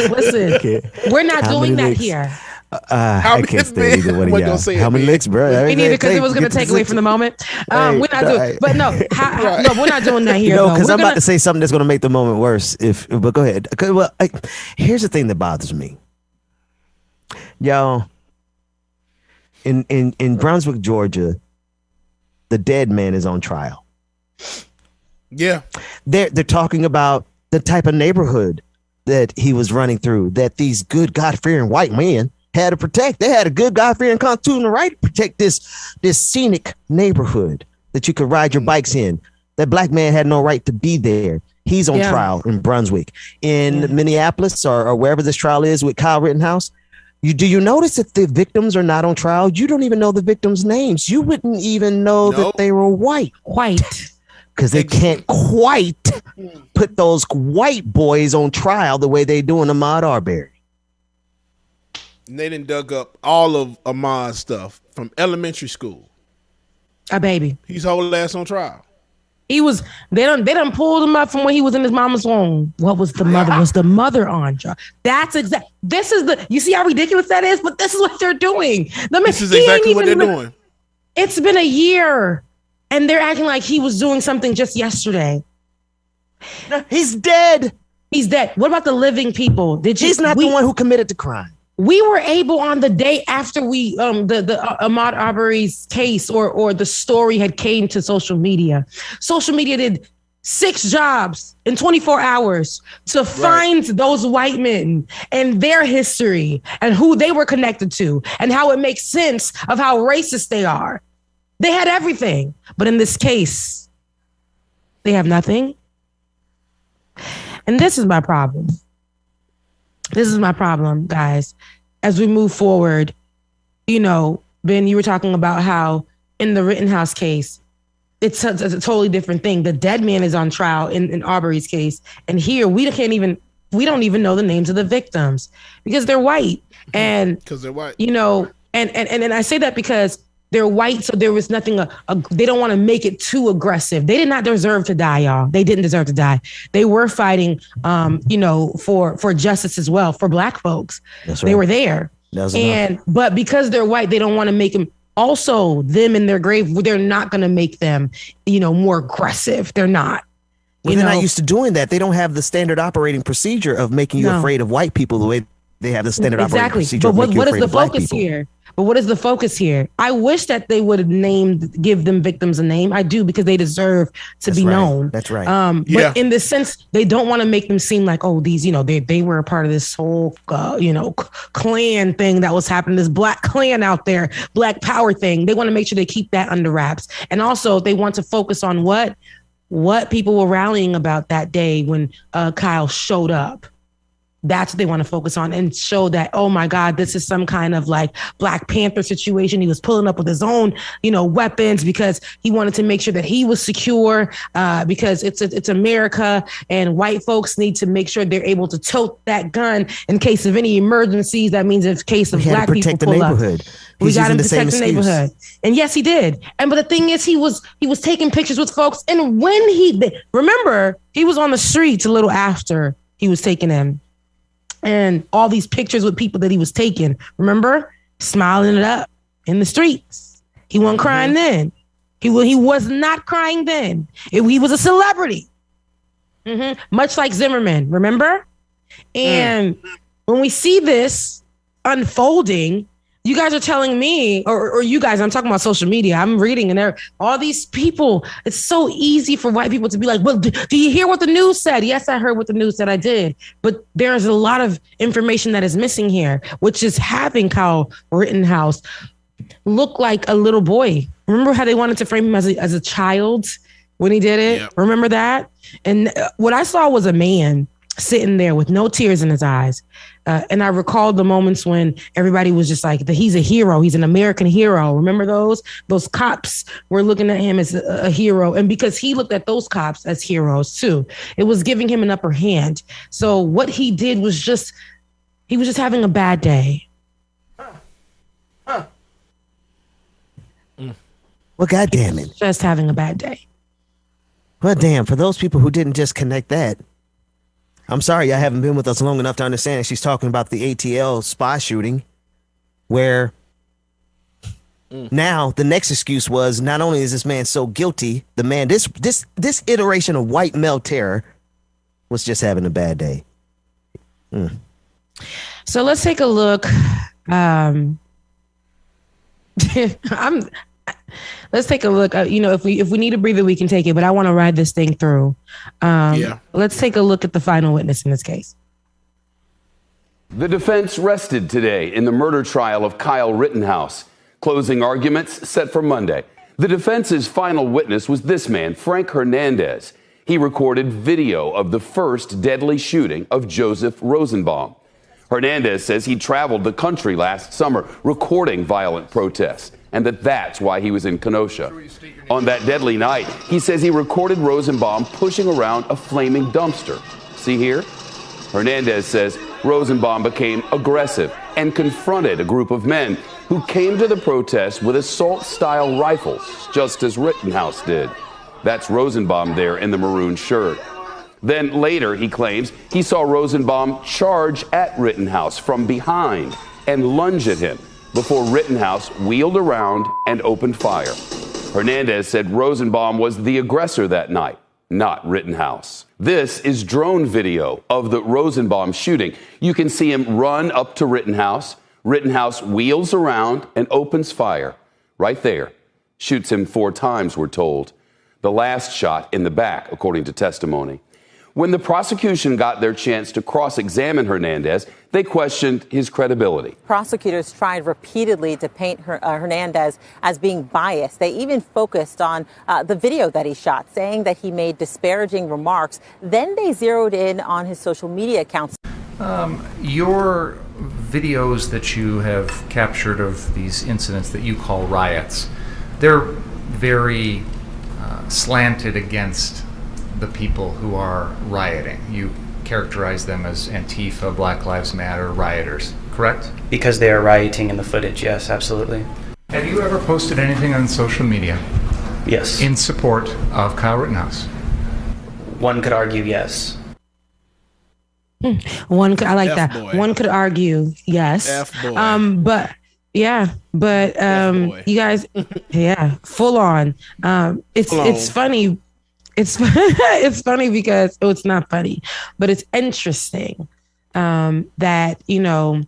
Listen, we're not doing that here. I can't stand either one of y'all. How many licks, bro? Me neither, because it was going to take away from the moment. We're not doing, but no, no, we're not doing that here. Because I'm about to say something that's going to make the moment worse. But go ahead. Well, here's the thing that bothers me, y'all. In Brunswick, Georgia, the dead man is on trial. Yeah, they're talking about the type of neighborhood that he was running through, that these good God-fearing white men had to protect. They had a good God-fearing constitutional right to protect this scenic neighborhood that you could ride your bikes in. That Black man had no right to be there. He's on trial in Brunswick. In Minneapolis or wherever this trial is with Kyle Rittenhouse, do you notice that the victims are not on trial? You don't even know the victims' names. You wouldn't even know that they were white. Because they can't quite put those white boys on trial the way they do in Ahmaud Arbery. And they done dug up all of Ahmaud's stuff from elementary school. A baby. He's whole ass on trial. He was. They done pulled him up from when he was in his mama's womb. What was the mother? Was the mother on trial? That's exact. This is the. You see how ridiculous that is? But this is what they're doing. This is exactly what they're doing. It's been a year. And they're acting like he was doing something just yesterday. He's dead. He's dead. What about the living people? He's not the one who committed the crime. We were able on the day after we the Ahmaud Arbery's case or the story had came to social media. Social media did 6 jobs in 24 hours to find those white men and their history and who they were connected to and how it makes sense of how racist they are. They had everything. But in this case, they have nothing. And this is my problem. This is my problem, guys. As we move forward, Ben, you were talking about how in the Rittenhouse case, it's a totally different thing. The dead man is on trial in Arbery's case. And here we don't even know the names of the victims because they're white. And because they're white. And I say that because they're white, so there was nothing. They don't want to make it too aggressive. They did not deserve to die, y'all. They didn't deserve to die. They were fighting, for justice as well for Black folks. That's right. They were there, but because they're white, they don't want to make them. Also, them in their grave, they're not going to make them, more aggressive. They're not. They're not used to doing that. They don't have the standard operating procedure of making you afraid of white people the way they have the standard operating procedure. But what is the focus here? But what is the focus here? I wish that they would have give them victims a name. I do, because they deserve to be known. That's right. But in this sense, they don't want to make them seem like, these, they were a part of this whole, Klan thing that was happening, this Black Klan out there, Black Power thing. They want to make sure they keep that under wraps. And also they want to focus on what? what people were rallying about that day when Kyle showed up. That's what they want to focus on and show that, oh my God, this is some kind of like Black Panther situation. He was pulling up with his own, weapons because he wanted to make sure that he was secure, because it's America and white folks need to make sure they're able to tote that gun in case of any emergencies. That means in case of Black people pull up. We got him to protect the neighborhood. And yes, he did. But the thing is, he was taking pictures with folks. And when remember, he was on the streets a little after he was taking them. And all these pictures with people that he was taking, remember? Smiling it up in the streets. He wasn't crying then. He was not crying then. He was a celebrity. Much like Zimmerman, remember? And when we see this unfolding, you guys are telling me, or you guys, I'm talking about social media. I'm reading and there all these people. It's so easy for white people to be like, well, do you hear what the news said? Yes, I heard what the news said. I did. But there's a lot of information that is missing here, which is having Kyle Rittenhouse look like a little boy. Remember how they wanted to frame him as a child when he did it? Yep. Remember that? And what I saw was a man sitting there with no tears in his eyes. And I recalled the moments when everybody was just like, he's a hero. He's an American hero. Remember those? Those cops were looking at him as a hero. And because he looked at those cops as heroes too, it was giving him an upper hand. So what he did was he was just having a bad day. Well, God damn it. Just having a bad day. Well, damn, for those people who didn't just connect that, I'm sorry, I haven't been with us long enough to understand. She's talking about the ATL spy shooting, where now the next excuse was not only is this man so guilty, the man, this iteration of white male terror was just having a bad day. So let's take a look. Let's take a look. If we need a breather, we can take it. But I want to ride this thing through. Let's take a look at the final witness in this case. The defense rested today in the murder trial of Kyle Rittenhouse. Closing arguments set for Monday. The defense's final witness was this man, Frank Hernandez. He recorded video of the first deadly shooting of Joseph Rosenbaum. Hernandez says he traveled the country last summer recording violent protests, and that's why he was in Kenosha. On that deadly night, he says he recorded Rosenbaum pushing around a flaming dumpster. See here? Hernandez says Rosenbaum became aggressive and confronted a group of men who came to the protest with assault-style rifles, just as Rittenhouse did. That's Rosenbaum there in the maroon shirt. Then later, he claims, he saw Rosenbaum charge at Rittenhouse from behind and lunge at him before Rittenhouse wheeled around and opened fire. Hernandez said Rosenbaum was the aggressor that night, not Rittenhouse. This is drone video of the Rosenbaum shooting. You can see him run up to Rittenhouse. Rittenhouse wheels around and opens fire. Right there. Shoots him 4 times, we're told. The last shot in the back, according to testimony. When the prosecution got their chance to cross-examine Hernandez, they questioned his credibility. Prosecutors tried repeatedly to paint Hernandez as being biased. They even focused on the video that he shot, saying that he made disparaging remarks. Then they zeroed in on his social media accounts. Your videos that you have captured of these incidents that you call riots, they're very slanted against the people who are rioting. You characterize them as Antifa, Black Lives Matter rioters, correct? Because they are rioting in the footage, yes, absolutely. Have you ever posted anything on social media? Yes. In support of Kyle Rittenhouse? One could argue yes. I like that. Boy. One could argue yes. But you guys, full on. It's funny. It's funny because it's not funny, but it's interesting that, the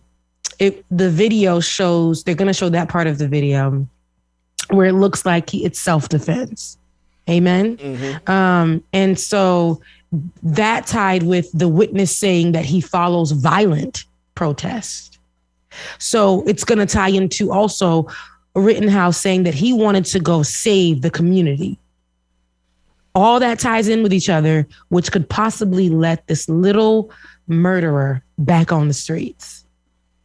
video shows, they're going to show that part of the video where it looks like it's self-defense. Amen. Mm-hmm. And so that tied with the witness saying that he follows violent protest. So it's going to tie into also Rittenhouse saying that he wanted to go save the community. All that ties in with each other, which could possibly let this little murderer back on the streets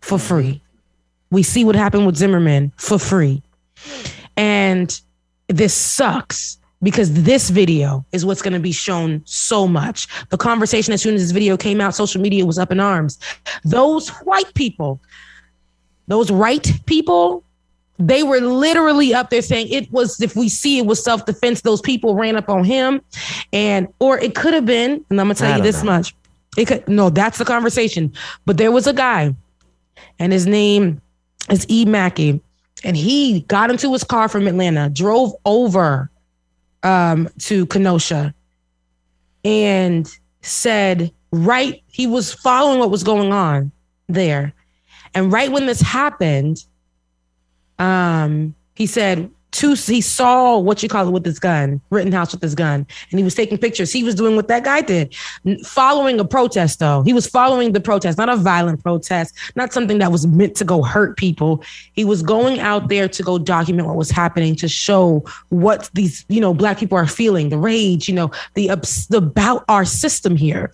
for free. We see what happened with Zimmerman for free. And this sucks because this video is what's going to be shown so much. The conversation, as soon as this video came out, social media was up in arms. Those white people, those right people, they were literally up there saying it was, if we see it was self-defense, those people ran up on him. Or it could have been, and I'm going to tell you this much. That's the conversation. But there was a guy, and his name is E. Mackey, and he got into his car from Atlanta, drove over to Kenosha, and said, he was following what was going on there. And right when this happened, he said, he saw with his gun, Rittenhouse with his gun, and he was taking pictures. He was doing what that guy did, following a protest, though. He was following the protest, not a violent protest, not something that was meant to go hurt people. He was going out there to go document what was happening, to show what these, Black people are feeling, the rage, about our system here.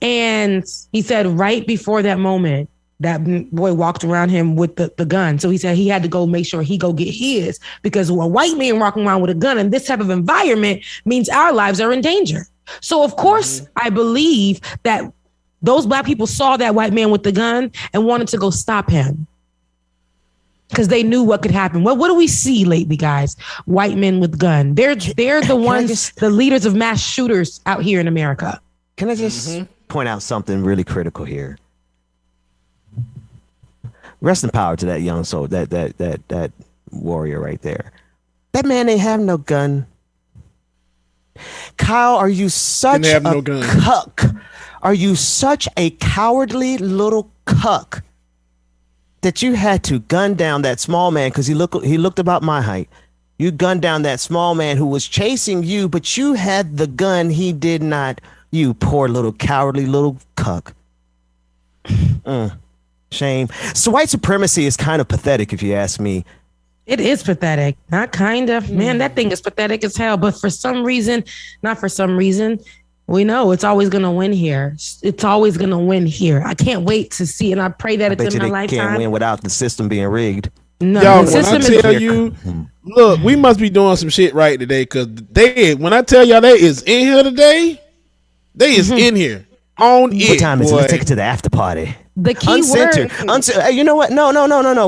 And he said right before that moment, that boy walked around him with the gun. So he said he had to go make sure he go get his, because a white man walking around with a gun in this type of environment means our lives are in danger. So of course, I believe that those Black people saw that white man with the gun and wanted to go stop him because they knew what could happen. Well, what do we see lately, guys? White men with gun. They're the ones, the leaders of mass shooters out here in America. Can I just point out something really critical here? Rest in power to that young soul, that warrior right there. That man ain't have no gun. Kyle, are you such a cuck? Are you such a cowardly little cuck that you had to gun down that small man, because he looked about my height. You gunned down that small man who was chasing you, but you had the gun. He did not. You poor little cowardly little cuck. Shame. So white supremacy is kind of pathetic, if you ask me. It is pathetic. Not kind of. Man, that thing is pathetic as hell. But for some reason, we know it's always going to win here. It's always going to win here. I can't wait to see, and I pray that it's in my lifetime. Can't win without the system being rigged. No, yo, when I tell you, look, we must be doing some shit right today, because when I tell y'all they is in here today, they is in here. On what time is it? Let's take it to the after party. The key word. You know what? No.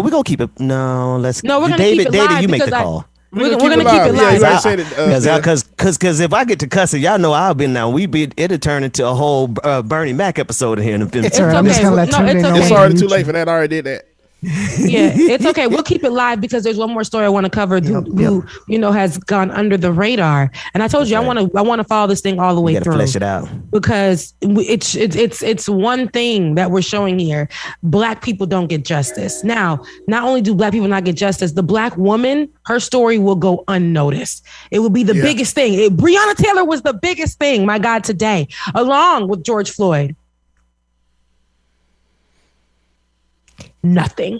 We're gonna keep it. No, let's. No, we're gonna keep it live. You make the call. We're gonna keep it live. Because if I get to cussing, y'all know I'll be now. It'll turn into a whole Bernie Mac episode in here. It's all right. I'm just gonna let Tunde know. It's already too late for that. I already did that. Yeah, it's okay. We'll keep it live because there's one more story I want to cover who has gone under the radar. And I told you I want to follow this thing all the way through. Flesh it out, because it's one thing that we're showing here. Black people don't get justice. Now, not only do Black people not get justice, the Black woman, her story will go unnoticed. It will be the biggest thing. Breonna Taylor was the biggest thing, my God, today, along with George Floyd. Nothing.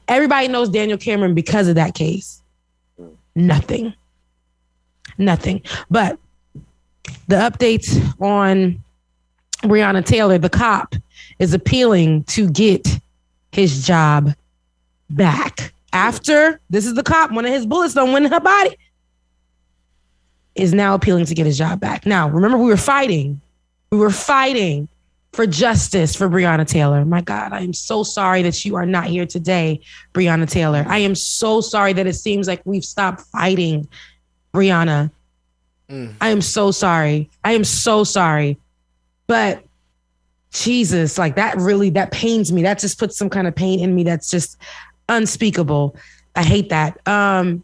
Everybody knows Daniel Cameron because of that case. Nothing. But the updates on Breonna Taylor, the cop, is appealing to get his job back. After, this is the cop, one of his bullets don't win her body, is now appealing to get his job back. Now, remember, we were fighting for justice for Breonna Taylor. My God, I am so sorry that you are not here today, Breonna Taylor. I am so sorry that it seems like we've stopped fighting, Breonna. I am so sorry. But Jesus, like that pains me. That just puts some kind of pain in me that's just unspeakable. I hate that.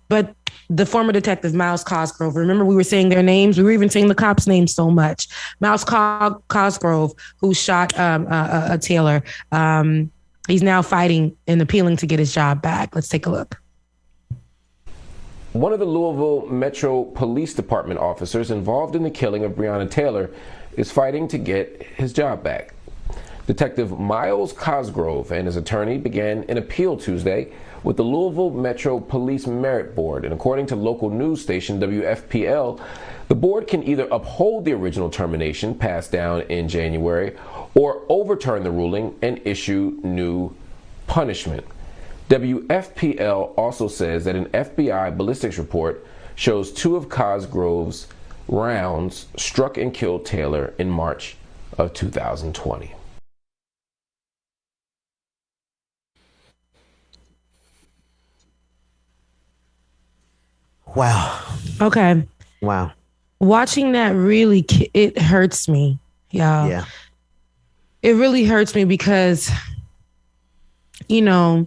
But the former detective, Miles Cosgrove, remember we were saying their names? We were even saying the cop's name so much. Miles Cosgrove, who shot a Taylor, he's now fighting and appealing to get his job back. Let's take a look. One of the Louisville Metro Police Department officers involved in the killing of Breonna Taylor is fighting to get his job back. Detective Miles Cosgrove and his attorney began an appeal Tuesday with the Louisville Metro Police Merit Board. And according to local news station WFPL, the board can either uphold the original termination passed down in January or overturn the ruling and issue new punishment. WFPL also says that an FBI ballistics report shows 2 of Cosgrove's rounds struck and killed Taylor in March of 2020. Wow. Okay. Wow. Watching that really, it hurts me, y'all. Yeah. It really hurts me because, you know,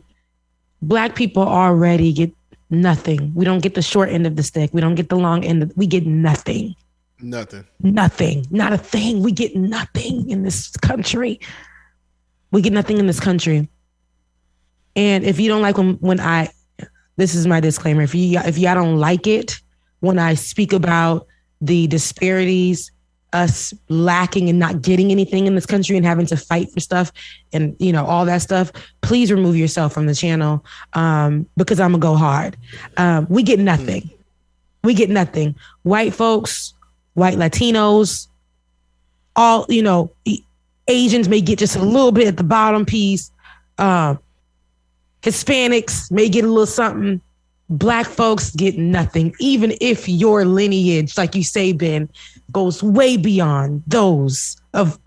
Black people already get nothing. We don't get the short end of the stick. We don't get the long end. We get nothing. Nothing. Nothing. Not a thing. We get nothing in this country. We get nothing in this country. And if you don't like when I, this is my disclaimer. If y'all don't like it when I speak about the disparities, us lacking and not getting anything in this country and having to fight for stuff and, you know, all that stuff, please remove yourself from the channel because I'm gonna go hard. We get nothing. We get nothing. White folks, white Latinos, all, you know, Asians may get just a little bit at the bottom piece. Hispanics may get a little something. Black folks get nothing, even if your lineage, like you say, Ben, goes way beyond those of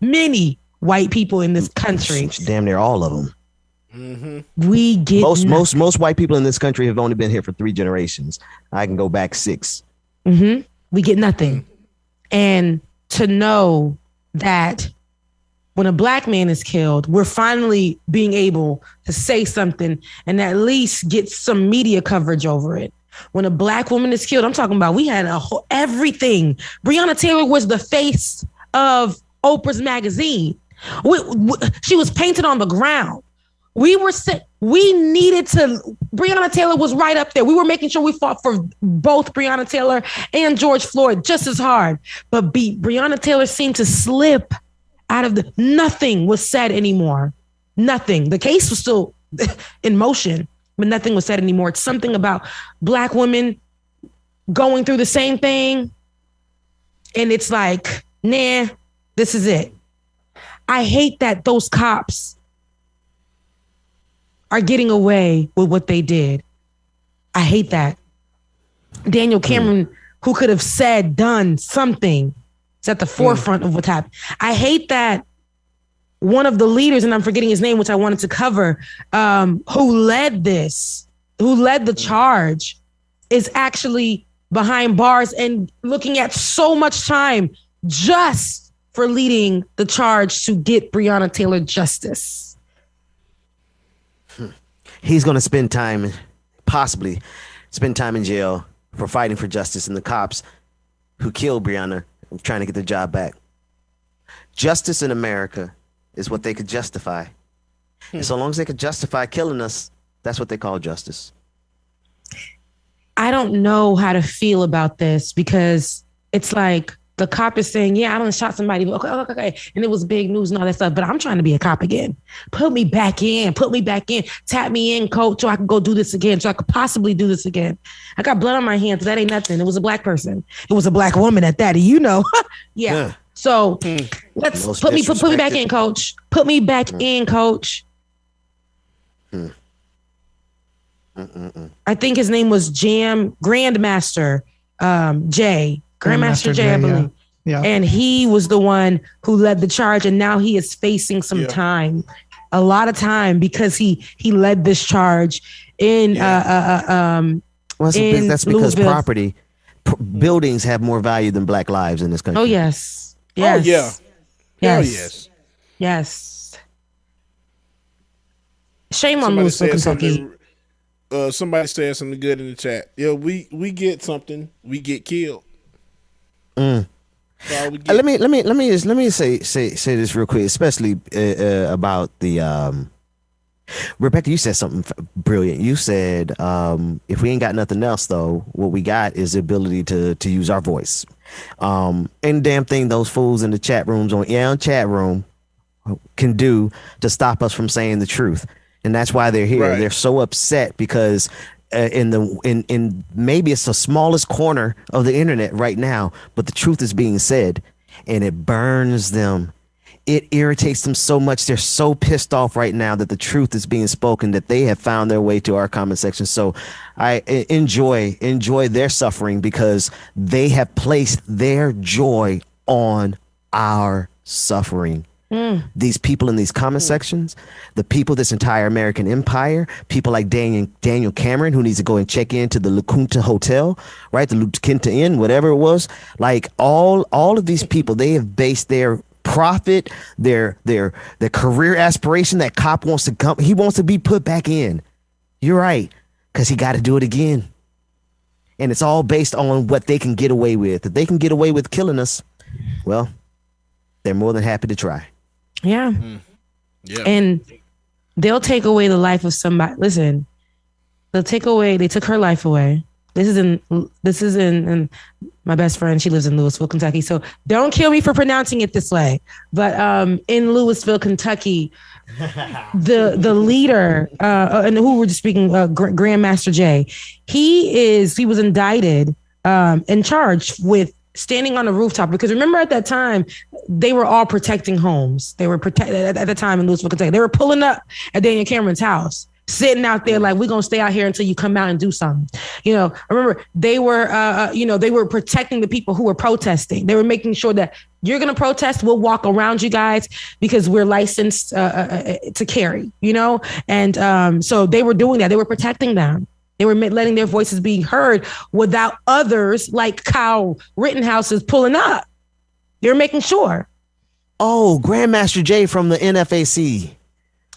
many white people in this country. Damn near all of them. Mm-hmm. We get most white people in this country have only been here for 3 generations. I can go back 6. Mm-hmm. We get nothing. And to know that when a Black man is killed, we're finally being able to say something and at least get some media coverage over it. When a Black woman is killed, I'm talking about we had everything. Breonna Taylor was the face of Oprah's magazine. She was painted on the ground. Breonna Taylor was right up there. We were making sure we fought for both Breonna Taylor and George Floyd just as hard. But Breonna Taylor seemed to slip out of nothing was said anymore. Nothing. The case was still in motion, but nothing was said anymore. It's something about Black women going through the same thing. And it's like, nah, this is it. I hate that those cops are getting away with what they did. I hate that. Daniel Cameron, who could have said, done something, is at the forefront of what's happened. I hate that one of the leaders, and I'm forgetting his name, which I wanted to cover, who led the charge, is actually behind bars and looking at so much time just for leading the charge to get Breonna Taylor justice. He's going to possibly spend time in jail for fighting for justice, and the cops who killed Breonna trying to get their job back. Justice in America is what they could justify. And so long as they could justify killing us, that's what they call justice. I don't know how to feel about this because it's like the cop is saying, yeah, I done shot somebody. Okay. And it was big news and all that stuff, but I'm trying to be a cop again. Put me back in. Tap me in, coach, so I can go do this again, so I could possibly do this again. I got blood on my hands. That ain't nothing. It was a Black person. It was a Black woman at that. You know? Yeah. So let's put me back in, coach. Put me back in, coach. I think his name was Grandmaster Jay. Grandmaster Jay, I believe. Yeah. And he was the one who led the charge, and now he is facing some time, a lot of time, because he led this charge in that's because Louisville. Buildings have more value than Black lives in this country. Oh yes. Oh yeah. Yes. Yes. Yes. Shame on Louisville, Kentucky. Somebody said something good in the chat. Yeah, we get something. We get killed. Let me say this real quick, especially about the Rebecca. You said something brilliant. You said if we ain't got nothing else, though, what we got is the ability to use our voice. And damn thing, those fools in the chat rooms chat room can do to stop us from saying the truth. And that's why they're here. Right. They're so upset because in maybe it's the smallest corner of the internet right now, but the truth is being said, and it burns them. It irritates them so much. They're so pissed off right now that the truth is being spoken, that they have found their way to our comment section. So I enjoy their suffering because they have placed their joy on our suffering. These people in these comment sections, the people, this entire American empire, people like Daniel Cameron, who needs to go and check into the La Quinta Hotel, right? The La Quinta Inn, whatever it was. Like all of these people, they have based their profit, their career aspiration. That cop wants to come. He wants to be put back in. You're right, because he got to do it again. And it's all based on what they can get away with. If they can get away with killing us, well, they're more than happy to try. Yeah. Yeah. And they'll take away the life of somebody. Listen, they took her life away. This is in my best friend. She lives in Louisville, Kentucky. So don't kill me for pronouncing it this way. But in Louisville, Kentucky, the leader, and who we're just speaking, Grandmaster Jay, he was indicted and charged with standing on a rooftop, because remember at that time they were all protecting homes. They were protected at the time in Louisville, Kentucky. They were pulling up at Daniel Cameron's house, sitting out there like, we're gonna stay out here until you come out and do something. You know, remember they were they were protecting the people who were protesting. They were making sure that you're gonna protest, we'll walk around you guys because we're licensed to carry, you know. And so they were doing that. They were protecting them. They were letting their voices be heard without others like Kyle Rittenhouse's pulling up. They were making sure. Oh, Grandmaster Jay from the NFAC.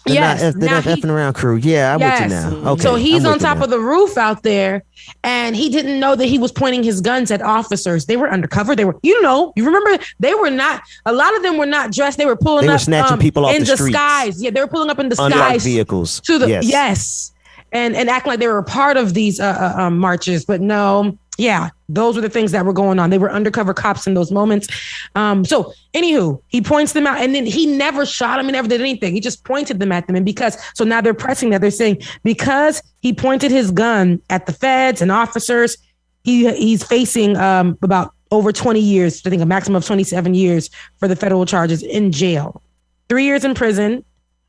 Yes. The effing around crew. Yeah, I'm with you now. Okay. So he's on top of the roof out there, and he didn't know that he was pointing his guns at officers. They were undercover. They were, you remember, they were not, a lot of them were not dressed. They were pulling up snatching people off in the streets. disguise. Yeah, they were pulling up in disguise. Unlocked vehicles. Yes. And acting like they were a part of these marches. But no, yeah, those were the things that were going on. They were undercover cops in those moments. So anywho, he points them out, and then he never shot them. He never did anything. He just pointed them at them. And so now they're pressing that. They're saying because he pointed his gun at the feds and officers, he's facing about over 20 years, I think a maximum of 27 years for the federal charges in jail, 3 years in prison,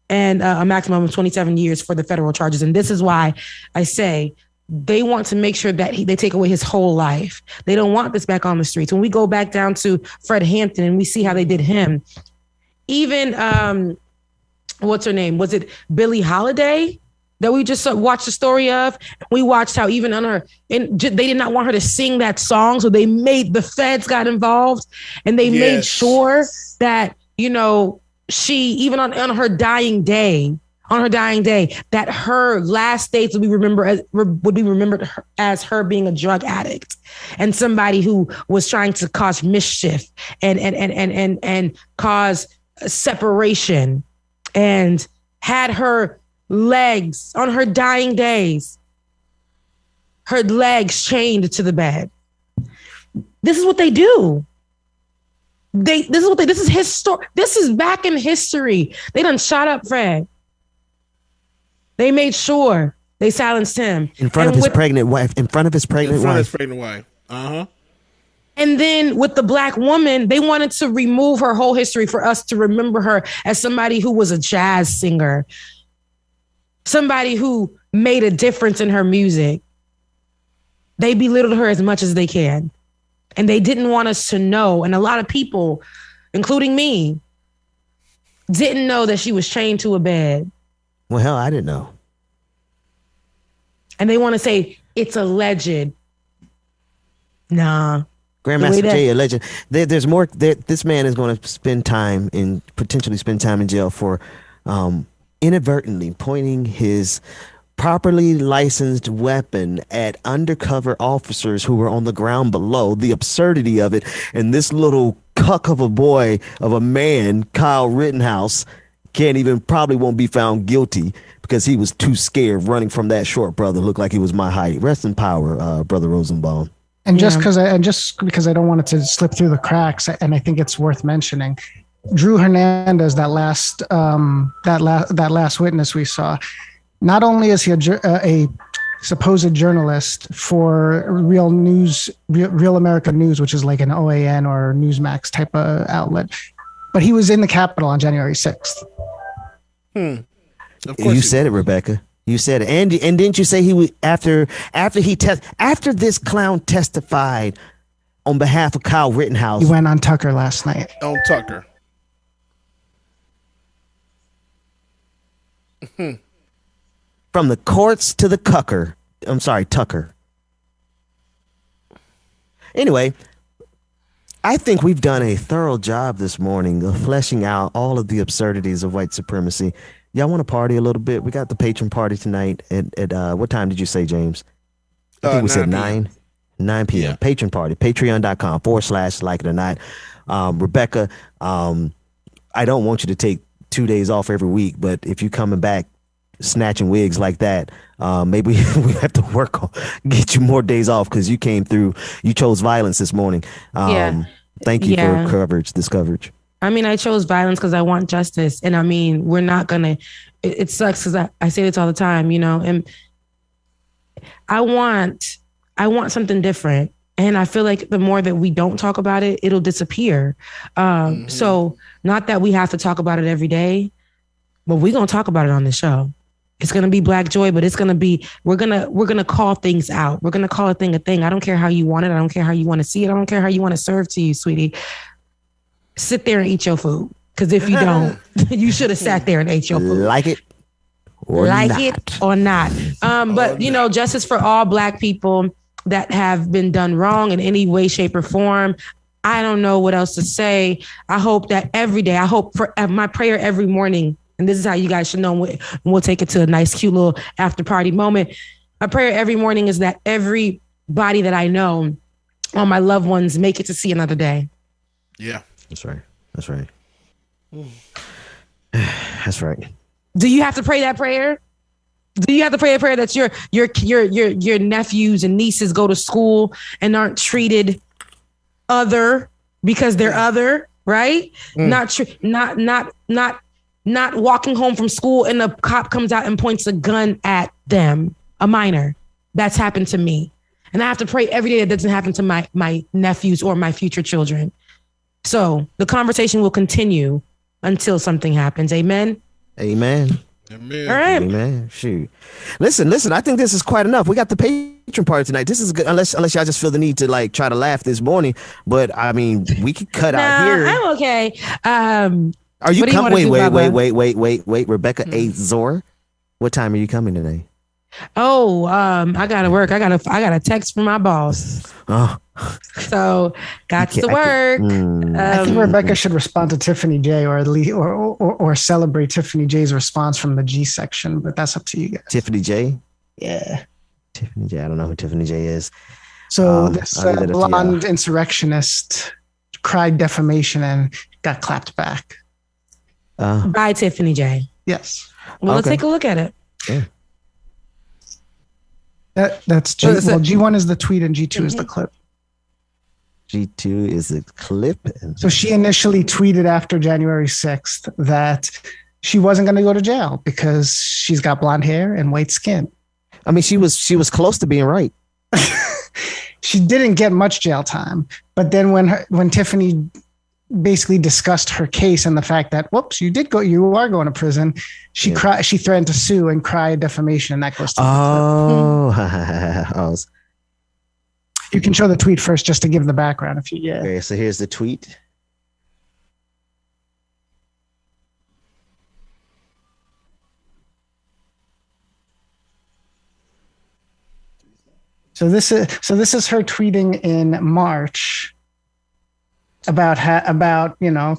and a maximum of 27 years for the federal charges. And this is why I say they want to make sure that they take away his whole life. They don't want this back on the streets. When we go back down to Fred Hampton and we see how they did him, even, what's her name? Was it Billie Holiday that we just watched the story of? We watched how even on her, and they did not want her to sing that song. So the feds got involved, and they made sure that, she, even on her dying day, that her last days would be remembered as her being a drug addict and somebody who was trying to cause mischief and cause separation, and had her legs on her dying days, her legs chained to the bed. This is what they do. This is his story. This is back in history. They done shot up Fred. They made sure they silenced him in front of his pregnant wife. Uh-huh. And then with the black woman, they wanted to remove her whole history for us to remember her as somebody who was a jazz singer, somebody who made a difference in her music. They belittled her as much as they can. And they didn't want us to know. And a lot of people, including me, didn't know that she was chained to a bed. Well, hell, I didn't know. And they want to say it's alleged. Nah. Grandmaster Jay, alleged. There's more. This man is going to potentially spend time in jail for inadvertently pointing his properly licensed weapon at undercover officers who were on the ground below. The absurdity of it. And this little cuck of a boy, of a man, Kyle Rittenhouse, probably won't be found guilty because he was too scared running from that short brother. Looked like he was my height. Rest in power, Brother Rosenbaum. And just because I don't want it to slip through the cracks, and I think it's worth mentioning, Drew Hernandez, that last witness we saw, not only is he a supposed journalist for Real America News, which is like an OAN or Newsmax type of outlet, but he was in the Capitol on January 6th. Of course you said it, Rebecca. You said it, and didn't you say he was after this clown testified on behalf of Kyle Rittenhouse? He went on Tucker last night. On Tucker. From the courts to the Tucker. Anyway, I think we've done a thorough job this morning of fleshing out all of the absurdities of white supremacy. Y'all want to party a little bit? We got the patron party tonight at what time did you say, James? I think we said 9 p.m. Yeah. Patron party, patreon.com/like it or not. Rebecca, I don't want you to take 2 days off every week, but if you're coming back snatching wigs like that, maybe we have to work on get you more days off because you came through. You chose violence this morning. Thank you for this coverage. I mean, I chose violence because I want justice. And I mean, we're not going to, it sucks because I say this all the time, you know, and I want something different. And I feel like the more that we don't talk about it, it'll disappear. So not that we have to talk about it every day, but we're going to talk about it on the show. It's going to be Black Joy, but it's going to be, we're going to call things out. We're going to call a thing. I don't care how you want it. I don't care how you want to see it. I don't care how you want to serve to you, sweetie. Sit there and eat your food. Because if you don't, you should have sat there and ate your food. Like it or not. But, you know, justice for all Black people that have been done wrong in any way, shape, or form. I don't know what else to say. I hope that every day, for my prayer every morning, and this is how you guys should know, and we'll take it to a nice, cute little after party moment. My prayer every morning is that everybody that I know, all my loved ones, make it to see another day. Yeah. That's right. That's right. Do you have to pray that prayer? Do you have to pray a prayer that your nephews and nieces go to school and aren't treated other because they're other, right? Not walking home from school and the cop comes out and points a gun at them, a minor. That's happened to me. And I have to pray every day that doesn't happen to my nephews or my future children. So the conversation will continue until something happens. Amen. Amen. All right. Amen. Shoot. Listen. I think this is quite enough. We got the patron party tonight. This is good. Unless y'all just feel the need to like try to laugh this morning. But I mean, we could cut out here. I'm okay. Are you coming? Wait. Rebecca Azor. What time are you coming today? Oh, I gotta work. I got a text from my boss. Oh. So got to work. I think Rebecca should respond to Tiffany J or at least or celebrate Tiffany J's response from the G section, but that's up to you guys. Tiffany J? Yeah. Tiffany J. I don't know who Tiffany J is. So this blonde insurrectionist cried defamation and got clapped back. By Tiffany J. Yes. Well, let's take a look at it. Yeah. That's G. Well, G1 is the tweet and G2 is the clip. G2 is a clip. So she initially tweeted after January 6th that she wasn't going to go to jail because she's got blonde hair and white skin. I mean, she was close to being right. She didn't get much jail time, but then when Tiffany basically discussed her case and the fact that you are going to prison, she threatened to sue and cry defamation, and that goes to the clip. You can show the tweet first just to give the background if you Okay, so here's the tweet. So this is her tweeting in March about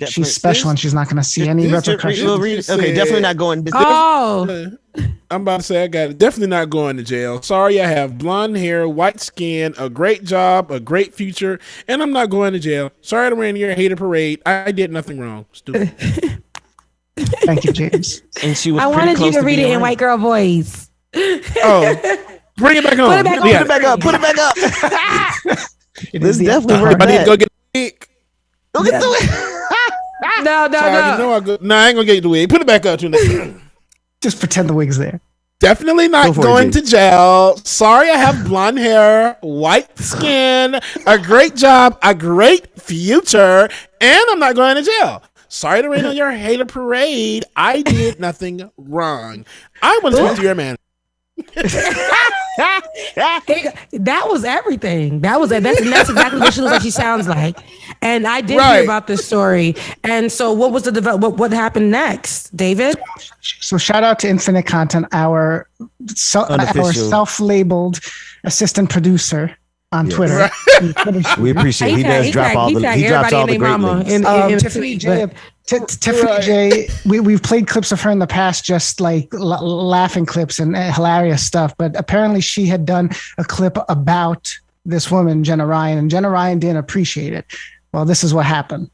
she's special and she's not going to see any repercussions. Okay, definitely not going. I'm about to say I got it. Definitely not going to jail. Sorry, I have blonde hair, white skin, a great job, a great future, and I'm not going to jail. Sorry to ran your hater parade. I did nothing wrong. Stupid. Thank you, James. And she was. I wanted you to read it in white girl voice. Oh, bring it back on. Put it back up. Put it back up. This definitely worked. I need to go get a wig. Go get the wig. I ain't gonna get the wig. Put it back up to Just pretend the wig's there. Definitely not going to jail. Sorry, I have blonde hair, white skin, a great job, a great future, and I'm not going to jail. Sorry to rain on your hater parade. I did nothing wrong. I want to speak to your man. That was everything. That's exactly what she looks like. She sounds like. And I did hear about this story. And so, what was what happened next, David? So shout out to Infinite Content, our self-labeled assistant producer on Twitter. Right. We appreciate it. He does drop all the great links. Tiffany J. Tiffany J. We've played clips of her in the past, just like laughing clips and hilarious stuff. But apparently, she had done a clip about this woman, Jenna Ryan, and Jenna Ryan didn't appreciate it. Well, this is what happened.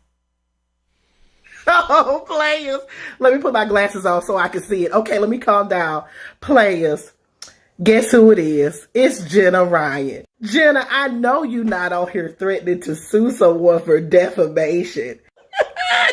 Oh, players. Let me put my glasses on so I can see it. Okay, let me calm down. Players, guess who it is? It's Jenna Ryan. Jenna, I know you're not on here threatening to sue someone for defamation. I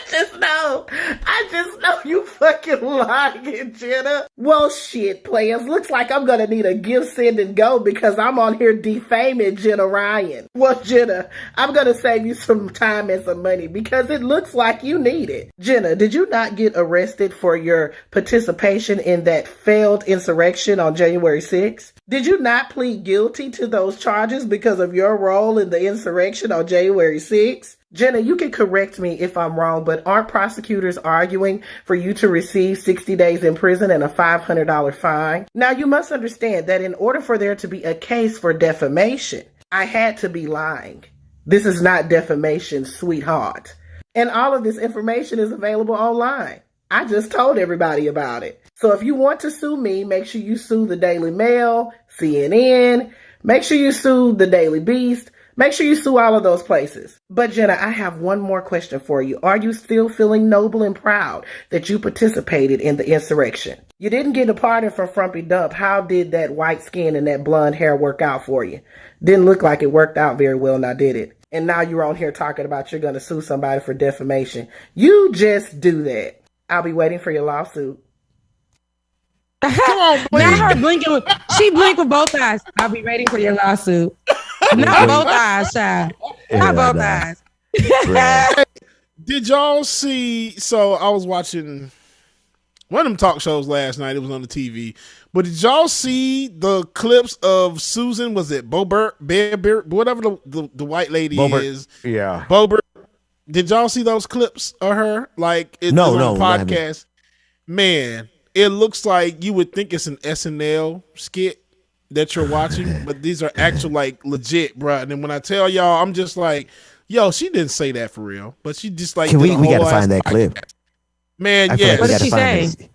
just know you fucking lying, Jenna. Well, shit, players. Looks like I'm gonna need a give, send, and go because I'm on here defaming Jenna Ryan. Well, Jenna, I'm gonna save you some time and some money because it looks like you need it. Jenna, did you not get arrested for your participation in that failed insurrection on January 6th? Did you not plead guilty to those charges because of your role in the insurrection on January 6th? Jenna, you can correct me if I'm wrong, but aren't prosecutors arguing for you to receive 60 days in prison and a $500 fine? Now, you must understand that in order for there to be a case for defamation, I had to be lying. This is not defamation, sweetheart. And all of this information is available online. I just told everybody about it. So if you want to sue me, make sure you sue the Daily Mail, CNN, make sure you sue the Daily Beast. Make sure you sue all of those places. But Jenna, I have one more question for you. Are you still feeling noble and proud that you participated in the insurrection? You didn't get a pardon from Frumpy Dump. How did that white skin and that blonde hair work out for you? Didn't look like it worked out very well, now did it? And now you're on here talking about you're going to sue somebody for defamation. You just do that. I'll be waiting for your lawsuit. Come on, now her blinking. She blinked with both eyes. I'll be waiting for your lawsuit. Not both eyes, child. Not both eyes. Did y'all see? So I was watching one of them talk shows last night. It was on the TV. But did y'all see the clips of Susan? Was it Bobert, whatever the white lady is? Yeah, Bobert. Did y'all see those clips of her? Like it's on the podcast. Man, it looks like you would think it's an SNL skit that you're watching, but these are actual like legit, bro. And then when I tell y'all, I'm just like, yo, she didn't say that for real, but she just like. We gotta find that clip, man. Yeah, what did she say?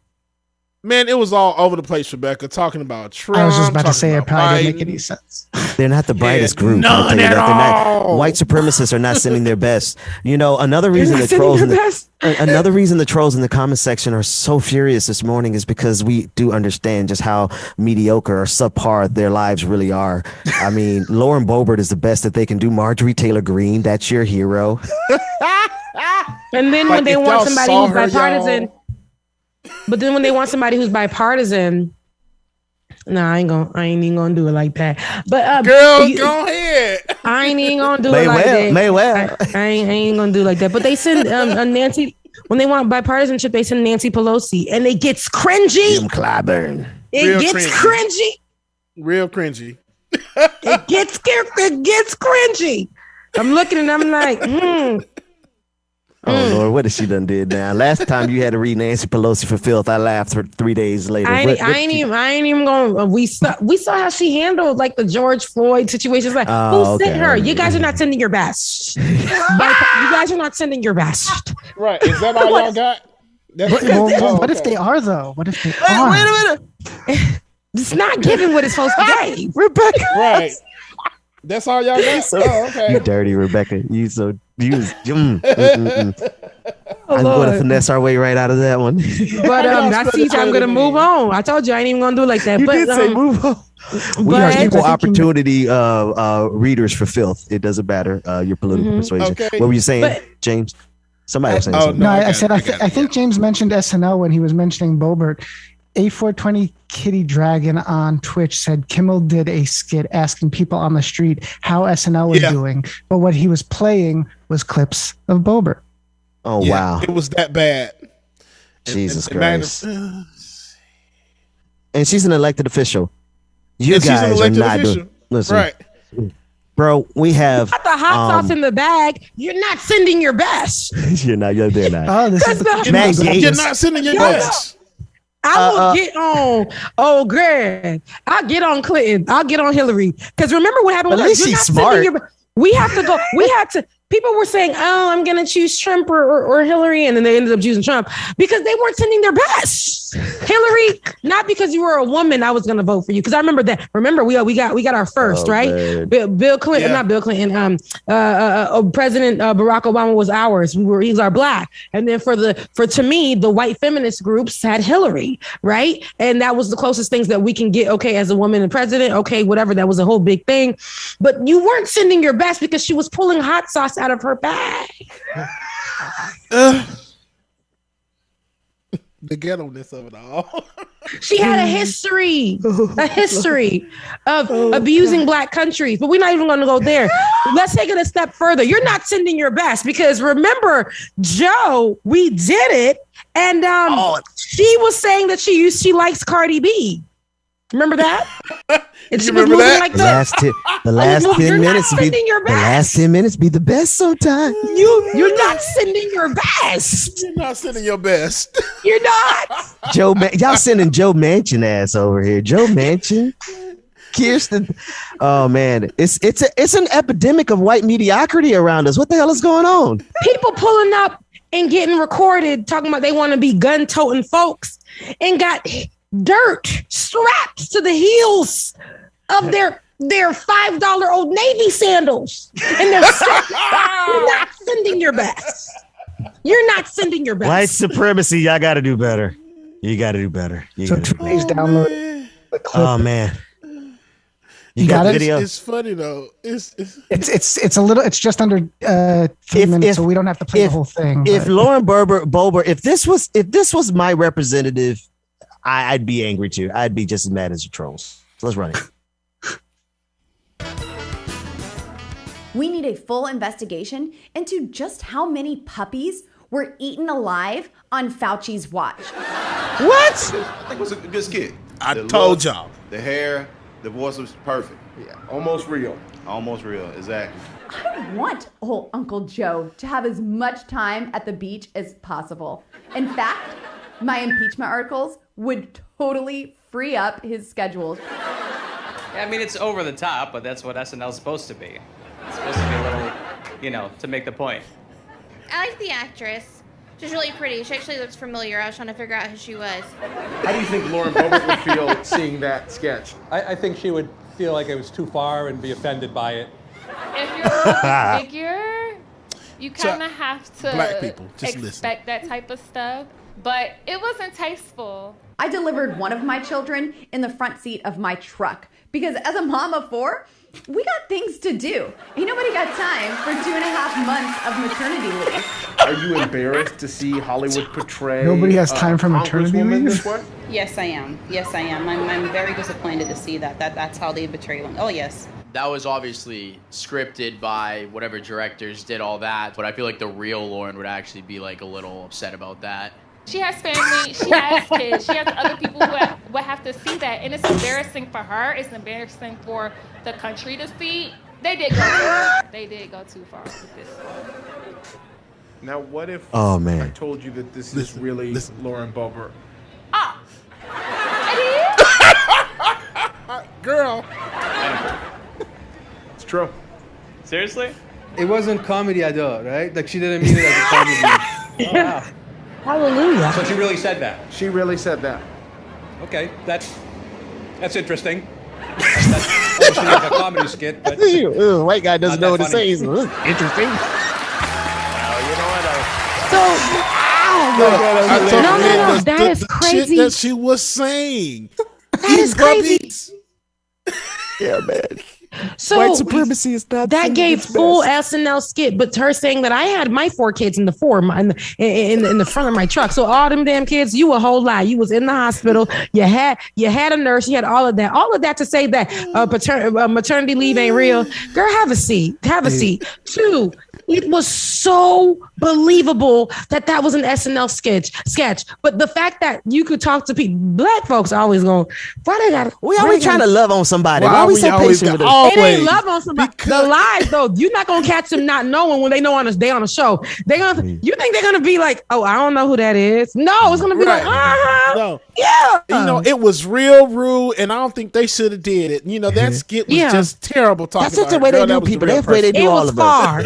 Man, it was all over the place, Rebecca, talking about Trump. I was just about to say it probably didn't make any sense. They're not the brightest group. None at all. White supremacists are not sending their best. You know, another reason the trolls in the comment section are so furious this morning is because we do understand just how mediocre or subpar their lives really are. I mean, Lauren Boebert is the best that they can do. Marjorie Taylor Greene, that's your hero. And then when they want somebody who's bipartisan. But then when they want somebody who's bipartisan, I ain't even gonna do it like that. But girl, go ahead. I ain't even gonna do it like that. Maywell. I ain't gonna do it like that. But they send Nancy when they want bipartisanship. They send Nancy Pelosi, and it gets cringy. Jim Clyburn. It gets cringy. Real cringy. It gets cringy. I'm looking and I'm like, Oh Lord, what has she done did now? Last time you had to read Nancy Pelosi for filth, I laughed for 3 days later. I ain't even going. We saw how she handled like the George Floyd situation. It's like, who sent her? You guys are not sending your best. You guys are not sending your best. Right? Is that all y'all got? What if they are though? What if they are? Wait a minute. It's not giving what it's supposed to be, Rebecca. Right. That's all y'all got. Okay. You dirty Rebecca. I'm going to finesse our way right out of that one. But I see I'm going to move on. I told you I ain't even going to do it like that. You did say move on. We are equal opportunity readers for filth. It doesn't matter your political persuasion. Okay. What were you saying, James? Somebody was saying Oh, something. no, No, I I said got it, I think James mentioned SNL when he was mentioning Bobert. A420 Kitty Dragon on Twitch said Kimmel did a skit asking people on the street how SNL was doing, but what he was playing was clips of Bobert. Oh, Yeah, wow. it was that bad. Jesus And Christ. And she's an elected official. You And she's an guys are elected not official. doing. Listen, Right. bro, we have. Got the hot sauce in the bag. You're not sending your best. You're not. They're not. Oh, this is Because Matt Gaetz. You're not sending your best. I will get on. Oh, Greg. I'll get on Clinton. I'll get on Hillary. Because remember what happened with At her. least You're she's not sending smart. your. We have to go. We had to. People were saying, "Oh, I'm going to choose Trump or Hillary," and then they ended up choosing Trump because they weren't sending their best. Hillary, not because you were a woman, I was going to vote for you because I remember that. Remember, we got our first, right? Bill Clinton, not Bill Clinton. President Barack Obama was ours. He was our black, and then to me, the white feminist groups had Hillary, right? And that was the closest things that we can get. Okay, as a woman and president, okay, whatever. That was a whole big thing, but you weren't sending your best because she was pulling hot sauce out of her bag. The ghetto-ness of it all. She had a history of abusing black countries, but we're not even going to go there. Let's take it a step further. You're not sending your best because remember, Joe, we did it, and she was saying that she likes Cardi B. Remember that? And she was remember moving that? like that. The last 10 You're not minutes be sending your the best. last 10 minutes be the best sometimes. You're not sending your best. You're not sending your best. You're not. Y'all sending Joe Manchin ass over here. Joe Manchin, Kirsten. Oh man, it's an epidemic of white mediocrity around us. What the hell is going on? People pulling up and getting recorded talking about they want to be gun-toting folks and got dirt strapped to the heels of their $5 Old Navy sandals, and you're not sending your best. You're not sending your best. White supremacy. Y'all got to do better. You got to do better. So today's download the clip. Oh man, you got the it. video. It's funny though. It's a little. It's just under 3 minutes, so we don't have to play the whole thing. If but- Lauren Boebert, if this was my representative, I'd be angry too. I'd be just as mad as the trolls. So let's run it. We need a full investigation into just how many puppies were eaten alive on Fauci's watch. What? I think it was a good skit. I told y'all. The hair, the voice was perfect. Yeah, almost real. Almost real, exactly. I want old Uncle Joe to have as much time at the beach as possible. In fact, my impeachment articles would totally free up his schedule. I mean, it's over the top, but that's what SNL's supposed to be. It's supposed to be a little, to make the point. I like the actress. She's really pretty. She actually looks familiar. I was trying to figure out who she was. How do you think Lauren Boebert would feel seeing that sketch? I think she would feel like it was too far and be offended by it. If you're a public figure, you kind of have to black people, just expect that type of stuff. But it wasn't tasteful. I delivered one of my children in the front seat of my truck because as a mom of 4, we got things to do. Ain't nobody got time for 2.5 months of maternity leave. Are you embarrassed to see Hollywood portray Nobody has time for maternity Congresswoman leave? this way? Yes, I am. Yes, I am. I'm very disappointed to see that's how they betray one. Oh, yes. That was obviously scripted by whatever directors did all that, but I feel like the real Lauren would actually be like a little upset about that. She has family, she has kids, she has other people who would have to see that. And it's embarrassing for her, it's embarrassing for the country to see. They did go too far. They did go too far with this. Now, what if I told you that this is really Lauren Boebert? Ah! Girl. It's true. Seriously? It wasn't comedy at all, right? Like she didn't mean it as a comedy. Oh, wow. Hallelujah. So she really said that. She really said that. Okay, that's interesting. That's obviously like a comedy skit, but White guy doesn't know what to say. He's interesting. No, that is crazy. Shit that she was saying. That is crazy. Yeah, man. So white supremacy is not that gave full SNL skit, but her saying that I had my 4 kids in the front of my truck. So all them damn kids, you a whole lot. You was in the hospital. You had a nurse. You had all of that to say that maternity leave ain't real. Girl, have a seat. Have a seat. 2, it was so believable that was an SNL sketch. But the fact that you could talk to people, black folks always going, why they got? We always trying to love on somebody. Why are we so patient with them? It ain't love on somebody. The lies though, you're not gonna catch them not knowing when they know they on a show. You think they're gonna be like, oh, I don't know who that is? No, it's gonna be like, no, yeah. It was real rude, and I don't think they should have did it. That skit was just terrible. That's just the way they do people. That's the way they do all of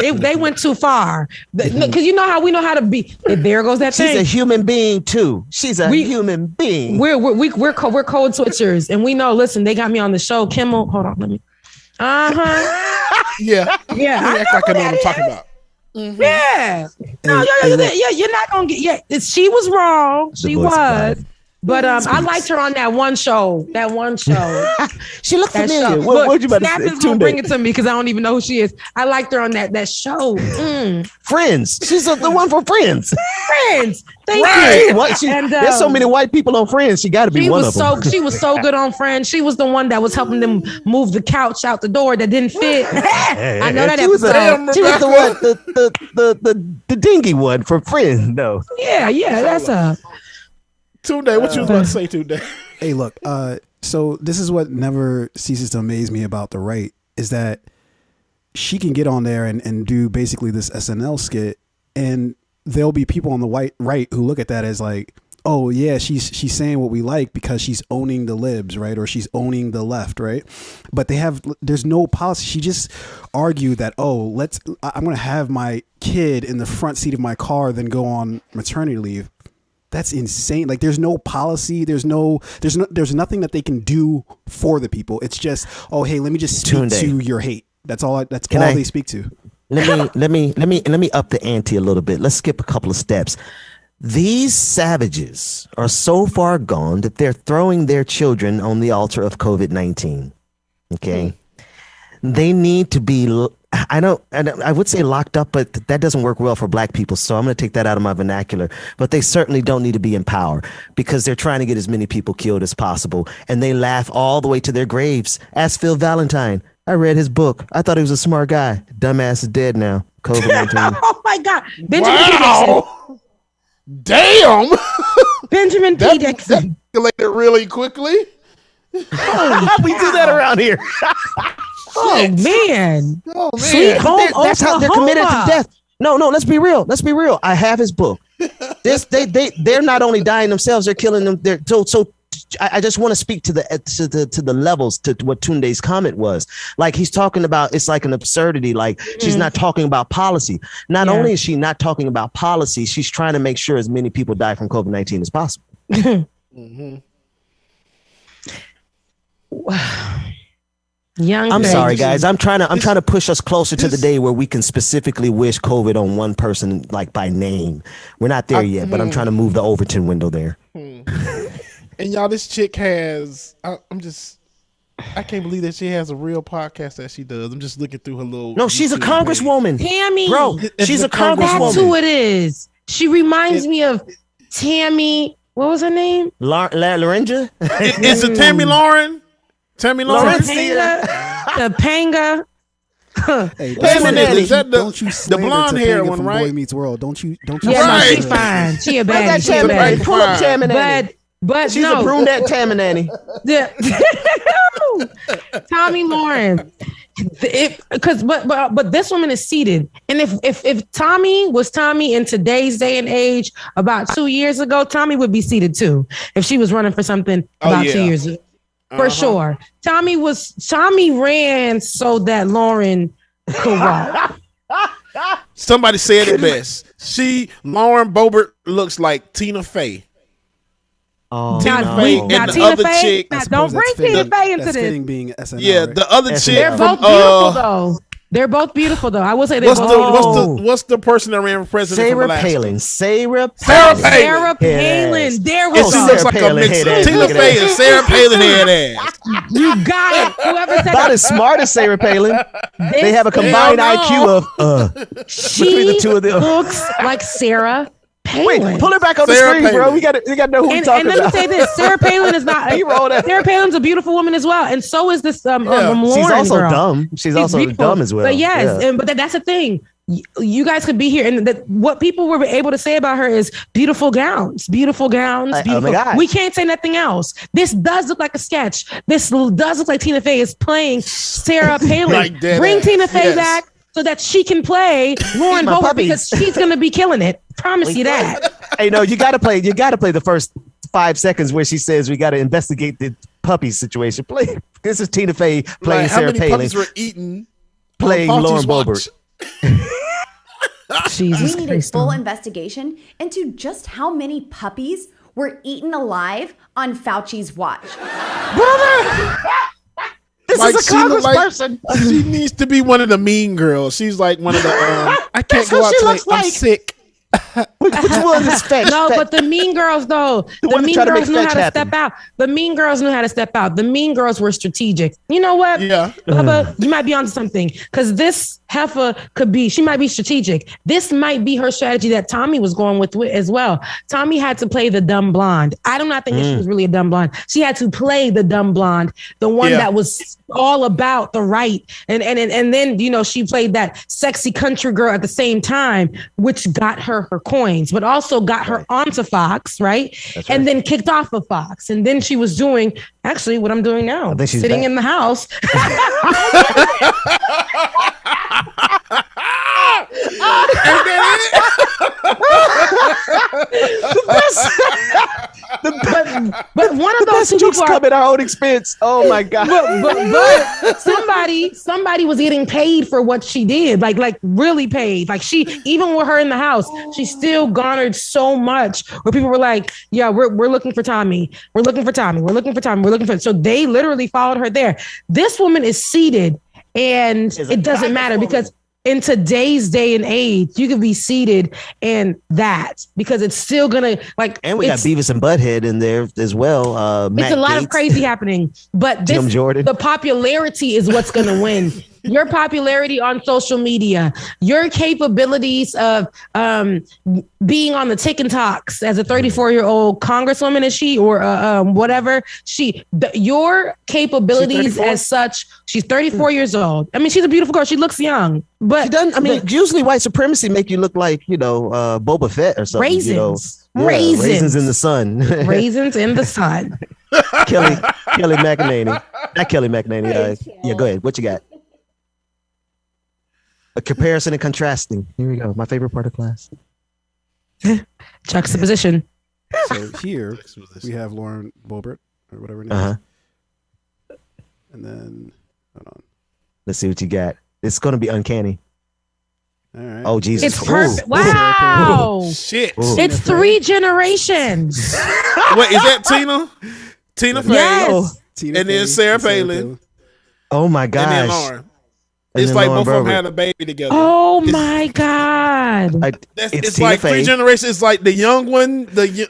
it. They went too far because you know how we know how to be. There goes that thing. She's a human being too. She's a human being. We're code switchers, and we know. Listen, they got me on the show. Kimmel, hold on, let me. Yeah. I act like I know what I'm talking about. Mm-hmm. Yeah. No, you're not gonna get. Yeah, she was wrong. She was. But I liked her on that one show. She looked familiar. What you about Snap to say? Gonna bring it to me because I don't even know who she is. I liked her on that show. Friends. She's the one for Friends. Friends. Thank you. There's so many white people on Friends. She got to be one of them. She was so good on Friends. She was the one that was helping them move the couch out the door that didn't fit. I know that episode. She was the one, the dingy one for Friends. No. Yeah, that's a. Tunde, what you was about to say, Tunde? Hey, look. So this is what never ceases to amaze me about the right is that she can get on there and do basically this SNL skit, and there'll be people on the right who look at that as like, oh yeah, she's saying what we like because she's owning the libs, right? Or she's owning the left, right? But there's no policy. She just argued that, I'm going to have my kid in the front seat of my car, then go on maternity leave. That's insane. Like there's no policy. There's nothing that they can do for the people. It's just, oh, hey, let me just speak to your hate. That's all they speak to. Let me up the ante a little bit. Let's skip a couple of steps. These savages are so far gone that they're throwing their children on the altar of COVID-19. Okay. They need to be, I would say locked up, but that doesn't work well for black people. So I'm going to take that out of my vernacular. But they certainly don't need to be in power because they're trying to get as many people killed as possible. And they laugh all the way to their graves. Ask Phil Valentine. I read his book. I thought he was a smart guy. Dumbass is dead now. COVID-19. Oh my God. Benjamin Dixon. Damn. Benjamin P. Dixon. Escalated really quickly. How we do that around here? Oh man. Sweet home. That's how they're committed to death. No, let's be real. I have his book. They're not only dying themselves, they're killing them. I just want to speak to the levels to what Tunde's comment was. Like he's talking about, it's like an absurdity. Like she's not talking about policy. Not only is she not talking about policy, she's trying to make sure as many people die from COVID-19 as possible. I'm sorry, guys. I'm trying to push us closer to the day where we can specifically wish COVID on one person, like by name. We're not there yet, but I'm trying to move the Overton window there. And y'all, this chick has. I can't believe that she has a real podcast that she does. I'm just looking through her little. No, she's a congresswoman. Tammy, bro. She's a congresswoman. That's who it is. She reminds me of Tammy. What was her name? Lorenza. Is it Tammy Lauren? Tammy Lauren. Topanga. Hey, is that don't you the blonde hair one, from right? Boy Meets World? Don't you? Yeah, no, she's fine. She a baddie. Pull up Tamanani. But she's a brunette Tamanani. Yeah. Tommy Lauren. But this woman is seated, and if Tommy was Tommy in today's day and age, about 2 years ago, Tommy would be seated too. If she was running for something about 2 years ago. For sure. Tommy ran so that Lauren could walk. Somebody said it best. Lauren Boebert looks like Tina Fey. Oh, Tina Fey and the Tina other Fey? chick. Don't bring Tina Fey into this. Being SNL, yeah, right? the other chick. They're both beautiful though. They're both beautiful, though. I will say what's the person that ran for president? Sarah Palin. Sarah Palin. There we go. She looks like a mix of Tina Fey and Sarah Palin head ass. You got it. Whoever said about as smart as Sarah Palin. They have a combined IQ of between the two of them. Looks like Sarah Palin. Wait, pull her back on the screen, bro. We got to know who we're talking about. And let me say this: Sarah Palin is not. Sarah Palin's a beautiful woman as well, and so is this. Lauren she's also girl. Dumb. She's also beautiful. Dumb as well. But yes, but that's the thing. You guys could be here, and what people were able to say about her is beautiful gowns. Beautiful. Oh my God. We can't say nothing else. This does look like a sketch. This does look like Tina Fey is playing Sarah Palin. Like Bring Tina Fey back so that she can play Lauren Boebert because she's gonna be killing it. Promise you that. Hey, no, you gotta play the first 5 seconds where she says we gotta investigate the puppy situation. This is Tina Fey playing Sarah Palin. How many puppies were eaten playing Lauren Boebert. Jesus we need a full investigation into just how many puppies were eaten alive on Fauci's watch. Brother! This is a congressperson. She needs to be one of the mean girls. She's like one of the I can't go out tonight. I'm sick. Which one is fetch? No, but the mean girls though. The mean girls knew how to step out. The mean girls knew how to step out. The mean girls were strategic. You know what? Yeah. Bubba, you might be onto something. Because this heifer she might be strategic. This might be her strategy that Tommy was going with as well. Tommy had to play the dumb blonde. I do not think that she was really a dumb blonde. She had to play the dumb blonde, the one that was all about the right. And then, she played that sexy country girl at the same time, which got her coins, but also got her onto Fox, right? And then kicked off of Fox. And then she was doing actually what I'm doing now, sitting in the house. But one of those jokes come at our own expense. Oh my God! But somebody was getting paid for what she did, like really paid. Like she, even with her in the house, she still garnered so much. Where people were like, "Yeah, we're looking for Tommy. We're looking for Tommy. We're looking for Tommy. We're looking for." So they literally followed her there. This woman is seated, and it doesn't matter because in today's day and age, you can be seated and that because it's still gonna And we got Beavis and Butthead in there as well. It's a lot of crazy happening, but the popularity is what's gonna win. Your popularity on social media, your capabilities of being on the TikToks as a 34-year-old congresswoman, is she or whatever your capabilities as such. She's 34 years old. I mean, she's a beautiful girl. She looks young, but she doesn't. I mean, usually white supremacy make you look like Boba Fett or something. Raisins. Raisins in the sun. Raisins in the sun. Kelly McEnany. Not Kelly McEnany. Yeah, go ahead. What you got? A comparison and contrasting. Here we go. My favorite part of class. Juxtaposition. So here we have Lauren Boebert or whatever her name is. And then hold on. Let's see what you got. It's going to be uncanny. All right. Oh Jesus! It's perfect. Wow! Shit! It's 3 generations. Wait, is that Tina? Tina Fey. Yes. And then Sarah Palin. Oh my gosh! And then Lauren. It's like both of them had a baby together. Oh my God! It's like 3 generations. It's like the young one, the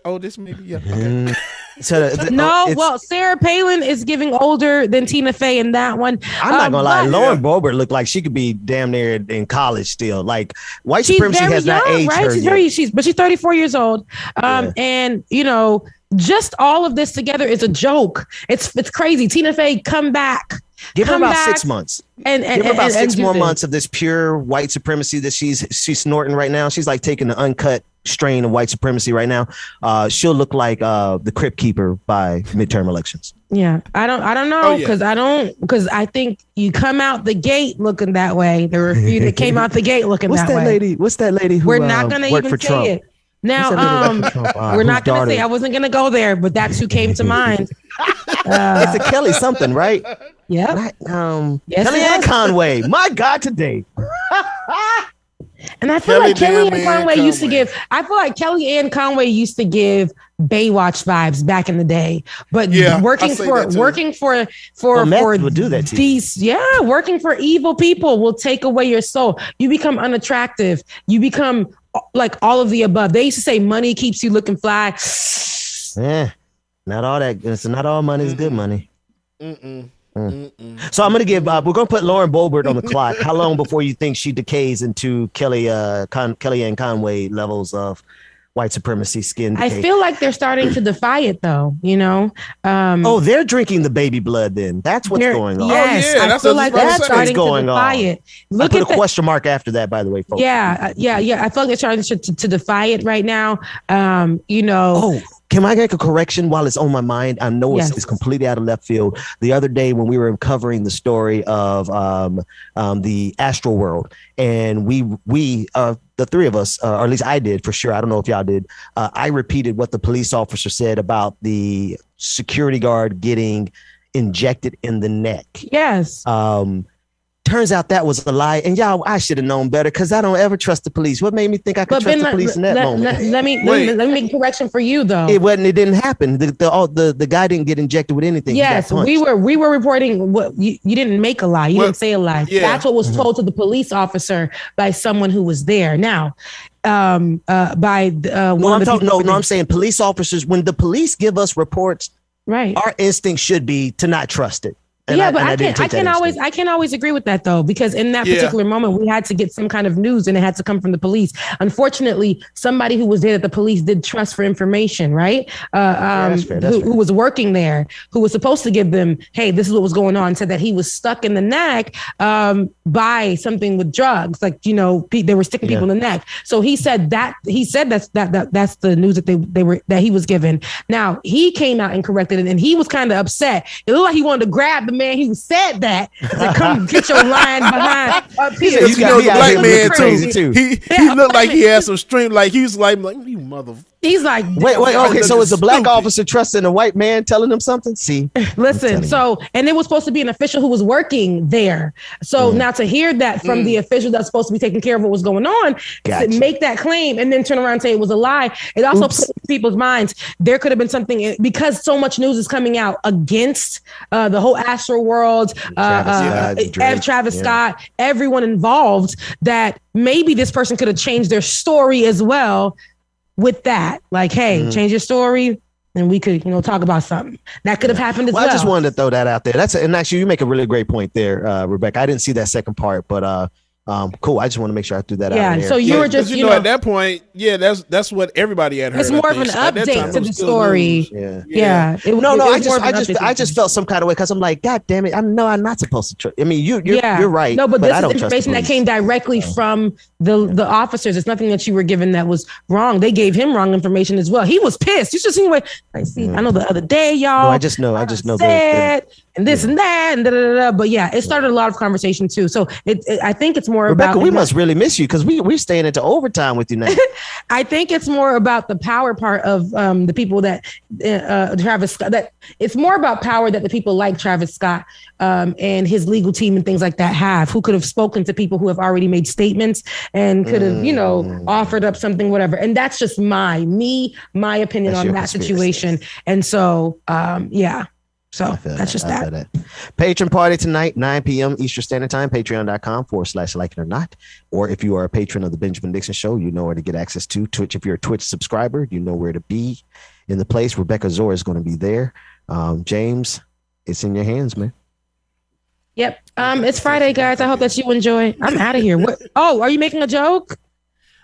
oldest maybe. Yeah. Okay. Well, Sarah Palin is giving older than Tina Fey in that one. I'm not gonna lie. Lauren Boebert looked like she could be damn near in college still. Like white supremacy has not aged her yet. She's 34 years old. And just all of this together is a joke. It's crazy. Tina Fey, come back. Give her about 6 months. And give her about 6 more months of this pure white supremacy that she's snorting right now. She's like taking the uncut strain of white supremacy right now. She'll look like the Crypt Keeper by midterm elections. Yeah, I don't know because I think you come out the gate looking that way. There were a few that came out the gate looking that way. What's that lady who we're not going to even say Trump? it. Now, we're not going to say. I wasn't going to go there, but that's who came to mind. It's a Kelly something, right? Yeah. Kellyanne Conway. My God, today. And I feel like Kellyanne Conway used to give. I feel like Kellyanne Conway used to give Baywatch vibes back in the day. But working for would do that to these, working for evil people will take away your soul. You become unattractive. You become like all of the above. They used to say money keeps you looking fly. Not all that. So not all money is good money. So I'm gonna give. We're gonna put Lauren Boebert on the clock. How long before you think she decays into Kellyanne Conway levels of white supremacy skin decay? I feel like they're starting to defy it, though. You know. They're drinking the baby blood. Then that's what's going on. Yes, I feel like that's starting to defy it. Look at a question mark after that, by the way, folks. Yeah. I feel like they're starting to defy it right now. Can I make a correction while it's on my mind? I know it's completely out of left field. The other day when we were covering the story of the Astro World, and we the three of us, or at least I did for sure. I don't know if y'all did. I repeated what the police officer said about the security guard getting injected in the neck. Yes. Turns out that was a lie, and y'all, I should have known better because I don't ever trust the police. What made me think I could trust the police in that moment? Let me make a correction for you though. It didn't happen. The guy didn't get injected with anything. Yes, we were reporting what you didn't make a lie. You didn't say a lie. Yeah. That's what was told to the police officer by someone who was there. Now, I'm saying police officers. When the police give us reports, right, our instinct should be to not trust it. I can't always agree with that though, because in that particular moment we had to get some kind of news and it had to come from the police. Unfortunately, somebody who was there that the police did trust for information, right? Who was working there, who was supposed to give them, hey, this is what was going on, said that he was stuck in the neck by something with drugs, like they were sticking people in the neck. So he said that's the news that he was given. Now he came out and corrected it, and he was kind of upset. It looked like he wanted to grab the man who said that to come get your line behind up here. He's a black man too. He looked like he had some strength. Like he was like you mother. He's like, wait. Okay, so is a black officer trusting a white man telling him something? See, listen. So, and it was supposed to be an official who was working there. So now to hear that from the official that's supposed to be taking care of what was going on, to make that claim and then turn around and say it was a lie, it also put in people's minds there could have been something, because so much news is coming out against the whole Astro World, Travis Scott, everyone involved, that maybe this person could have changed their story as well. With that, like, hey, change your story, and we could, talk about something that could have happened as well. I just wanted to throw that out there. And actually, you make a really great point there, Rebecca. I didn't see that second part, but cool. I just want to make sure I threw that out. Yeah. So you were just, at that point, that's what everybody had heard. It's more of an update to the story. Yeah. I just felt some kind of way because I'm like, God damn it! I know I'm not supposed to trust. I mean, you're right. No, but this is information that came directly from the officers. It's nothing that you were given that was wrong. They gave him wrong information as well. He was pissed. You should see what I see. I know the other day, y'all. No, I just know that. And this and that and da. But yeah, it started a lot of conversation too. So I think it's more Rebecca, about. We must really miss you because we're staying into overtime with you now. I think it's more about the power part of the people that Travis Scott. That it's more about power that the people like Travis Scott and his legal team and things like that have, who could have spoken to people who have already made statements and could have offered up something, whatever. And that's just my opinion on that situation. And so So that's just that. Patron party tonight, 9 p.m. Eastern Standard Time, patreon.com/like it or not. Or if you are a patron of the Benjamin Dixon Show, you know where to get access to Twitch. If you're a Twitch subscriber, you know where to be in the place. Rebecca Zora is going to be there. James, it's in your hands, man. Yep. It's Friday, guys. I hope that you enjoy. I'm out of here. What? Oh, are you making a joke?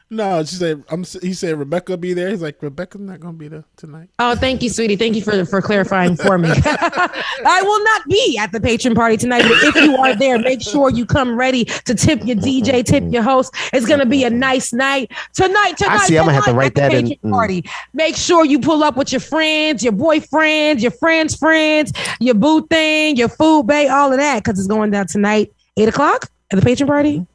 No, she said. He said Rebecca will be there. He's like, Rebecca's not going to be there tonight. Oh, thank you, sweetie. Thank you for clarifying for me. I will not be at the patron party tonight, but if you are there, make sure you come ready to tip your DJ, tip your host. It's going to be a nice night tonight. I see. I'm gonna have to write that in. Party. Make sure you pull up with your friends, your boyfriends, your friends, your boo thing, your food bay, all of that, because it's going down tonight, 8:00 at the patron party.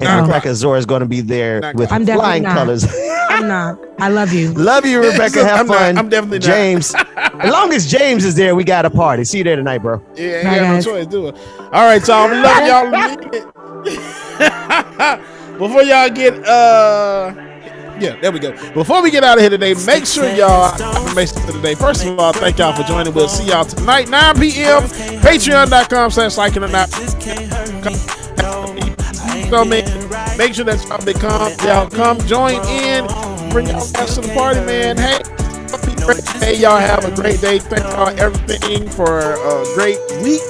And Rebecca Zora is going to be there with flying colors. I'm not. I love you. Love you, Rebecca. Have fun. I'm definitely not. James. As long as James is there, we got a party. See you there tonight, bro. Yeah, ain't got no choice, do it. All right, y'all. Love y'all. before y'all get yeah, there we go. Before we get out of here today, make sure y'all affirmations for today. First of all, thank y'all for joining. We'll see y'all tonight, 9 p.m. Patreon.com/liking or not. So make sure that y'all come join in. Bring y'all guys to the party, man. Hey, y'all have a great day. Thank y'all everything for a great week.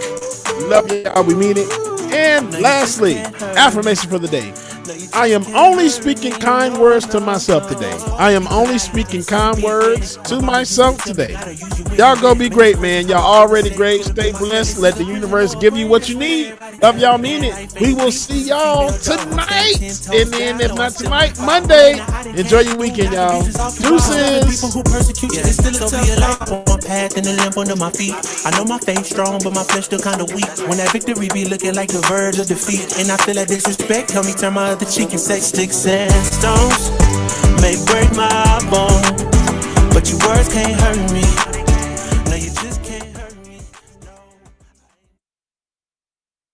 Love y'all. We mean it. And lastly, affirmation for the day. I am only speaking kind words to myself today. I am only speaking kind words to myself today. Y'all go be great, man. Y'all already great. Stay blessed. Let the universe give you what you need. Love y'all, mean it. We will see y'all tonight. And then if not tonight, Monday. Enjoy your weekend, y'all. Deuces. People who persecute you, it's still a tough life. On my path and the lamp under my feet. I know my faith strong, but my flesh still kind of weak. When that victory be looking like the verge of defeat, and I feel like disrespect, help me turn my other cheek and say sticks and stones may break my bone, but your words can't hurt